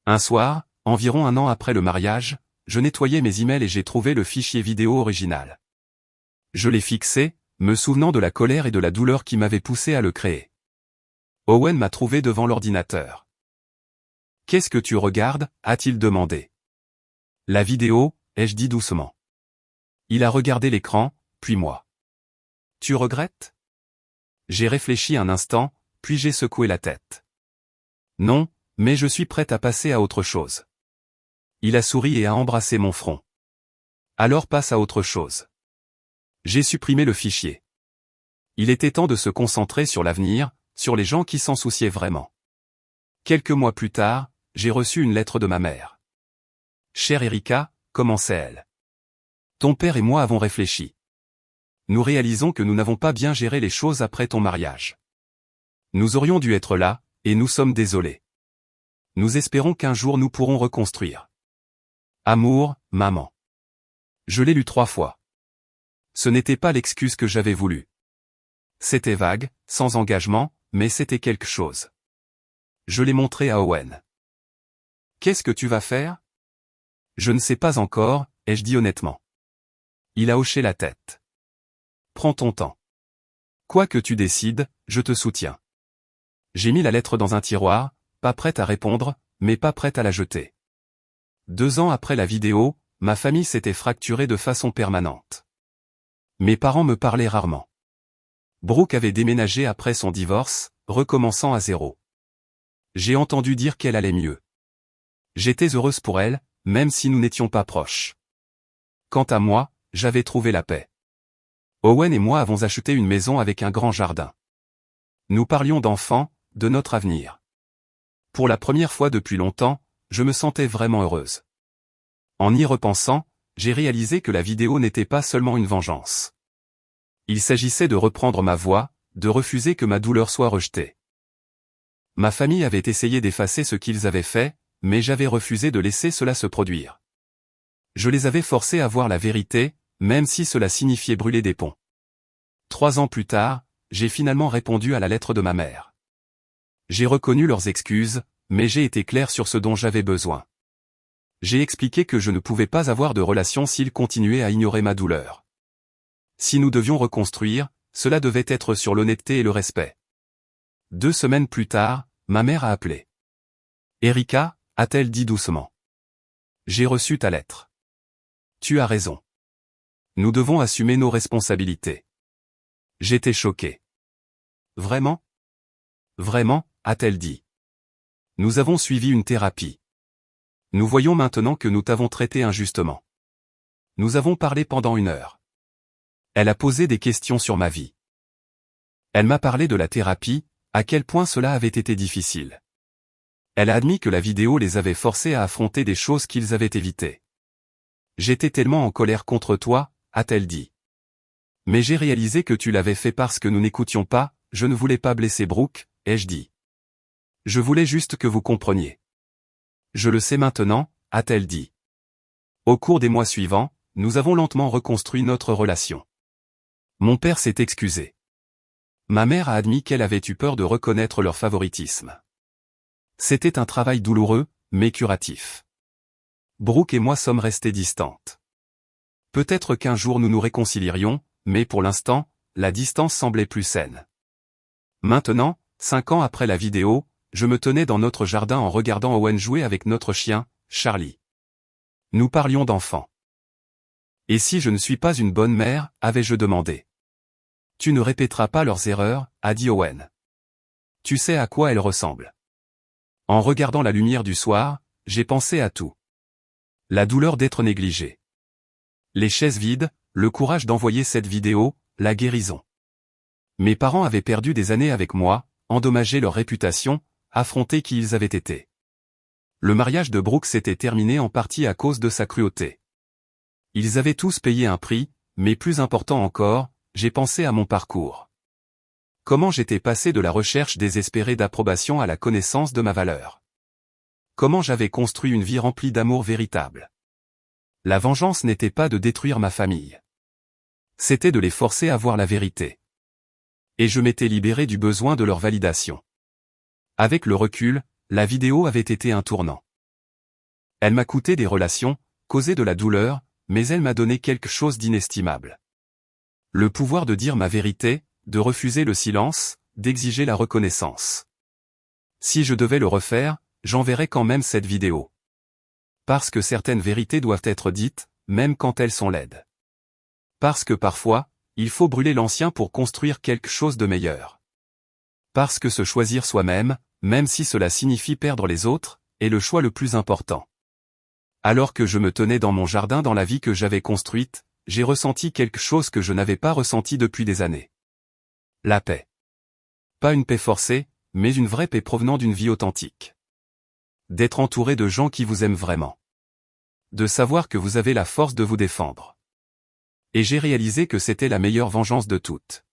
Un soir, environ 1 an après le mariage, je nettoyais mes emails et j'ai trouvé le fichier vidéo original. Je l'ai fixé, me souvenant de la colère et de la douleur qui m'avaient poussé à le créer. Owen m'a trouvé devant l'ordinateur. « Qu'est-ce que tu regardes » a-t-il demandé. « La vidéo » ai-je dit doucement. Il a regardé l'écran, puis moi. « Tu regrettes » J'ai réfléchi un instant, puis j'ai secoué la tête. « Non, mais je suis prête à passer à autre chose. » Il a souri et a embrassé mon front. « Alors passe à autre chose. » J'ai supprimé le fichier. Il était temps de se concentrer sur l'avenir, sur les gens qui s'en souciaient vraiment. Quelques mois plus tard, j'ai reçu une lettre de ma mère. « Chère Erika, commençait-elle. Ton père et moi avons réfléchi. Nous réalisons que nous n'avons pas bien géré les choses après ton mariage. Nous aurions dû être là, et nous sommes désolés. Nous espérons qu'un jour nous pourrons reconstruire. Amour, maman. » Je l'ai lu 3 fois. Ce n'était pas l'excuse que j'avais voulu. C'était vague, sans engagement, mais c'était quelque chose. Je l'ai montré à Owen. « Qu'est-ce que tu vas faire ?» Je ne sais pas encore, ai-je dit honnêtement. Il a hoché la tête. « Prends ton temps. Quoi que tu décides, je te soutiens. » J'ai mis la lettre dans un tiroir, pas prête à répondre, mais pas prête à la jeter. 2 ans après la vidéo, ma famille s'était fracturée de façon permanente. Mes parents me parlaient rarement. Brooke avait déménagé après son divorce, recommençant à zéro. J'ai entendu dire qu'elle allait mieux. J'étais heureuse pour elle, même si nous n'étions pas proches. Quant à moi, j'avais trouvé la paix. Owen et moi avons acheté une maison avec un grand jardin. Nous parlions d'enfants, de notre avenir. Pour la première fois depuis longtemps, je me sentais vraiment heureuse. En y repensant, j'ai réalisé que la vidéo n'était pas seulement une vengeance. Il s'agissait de reprendre ma voix, de refuser que ma douleur soit rejetée. Ma famille avait essayé d'effacer ce qu'ils avaient fait, mais j'avais refusé de laisser cela se produire. Je les avais forcés à voir la vérité, même si cela signifiait brûler des ponts. 3 ans plus tard, j'ai finalement répondu à la lettre de ma mère. J'ai reconnu leurs excuses, mais j'ai été clair sur ce dont j'avais besoin. J'ai expliqué que je ne pouvais pas avoir de relation s'ils continuaient à ignorer ma douleur. Si nous devions reconstruire, cela devait être sur l'honnêteté et le respect. 2 semaines plus tard, ma mère a appelé. « Erika » a-t-elle dit doucement. « J'ai reçu ta lettre. Tu as raison. Nous devons assumer nos responsabilités. » J'étais choqué. « Vraiment ? Vraiment » a-t-elle dit. « Nous avons suivi une thérapie. Nous voyons maintenant que nous t'avons traité injustement. Nous avons parlé pendant 1 heure. » Elle a posé des questions sur ma vie. Elle m'a parlé de la thérapie, à quel point cela avait été difficile. Elle a admis que la vidéo les avait forcés à affronter des choses qu'ils avaient évitées. « J'étais tellement en colère contre toi » a-t-elle dit. « Mais j'ai réalisé que tu l'avais fait parce que nous n'écoutions pas, je ne voulais pas blesser Brooke, ai-je dit. Je voulais juste que vous compreniez. »« Je le sais maintenant » a-t-elle dit. Au cours des mois suivants, nous avons lentement reconstruit notre relation. Mon père s'est excusé. Ma mère a admis qu'elle avait eu peur de reconnaître leur favoritisme. C'était un travail douloureux, mais curatif. Brooke et moi sommes restés distantes. Peut-être qu'un jour nous nous réconcilierions, mais pour l'instant, la distance semblait plus saine. Maintenant, 5 ans après la vidéo, je me tenais dans notre jardin en regardant Owen jouer avec notre chien, Charlie. Nous parlions d'enfants. « Et si je ne suis pas une bonne mère » avais-je demandé. « Tu ne répéteras pas leurs erreurs » a dit Owen. « Tu sais à quoi elles ressemblent. » En regardant la lumière du soir, j'ai pensé à tout. La douleur d'être négligé. Les chaises vides, le courage d'envoyer cette vidéo, la guérison. Mes parents avaient perdu des années avec moi, endommagé leur réputation, affronté qui ils avaient été. Le mariage de Brooke s'était terminé en partie à cause de sa cruauté. Ils avaient tous payé un prix, mais plus important encore, j'ai pensé à mon parcours. Comment j'étais passé de la recherche désespérée d'approbation à la connaissance de ma valeur. Comment j'avais construit une vie remplie d'amour véritable. La vengeance n'était pas de détruire ma famille. C'était de les forcer à voir la vérité. Et je m'étais libéré du besoin de leur validation. Avec le recul, la vidéo avait été un tournant. Elle m'a coûté des relations, causé de la douleur, mais elle m'a donné quelque chose d'inestimable. Le pouvoir de dire ma vérité, de refuser le silence, d'exiger la reconnaissance. Si je devais le refaire, j'enverrais quand même cette vidéo. Parce que certaines vérités doivent être dites, même quand elles sont laides. Parce que parfois, il faut brûler l'ancien pour construire quelque chose de meilleur. Parce que se choisir soi-même, même si cela signifie perdre les autres, est le choix le plus important. Alors que je me tenais dans mon jardin dans la vie que j'avais construite, j'ai ressenti quelque chose que je n'avais pas ressenti depuis des années. La paix. Pas une paix forcée, mais une vraie paix provenant d'une vie authentique. D'être entouré de gens qui vous aiment vraiment. De savoir que vous avez la force de vous défendre. Et j'ai réalisé que c'était la meilleure vengeance de toutes.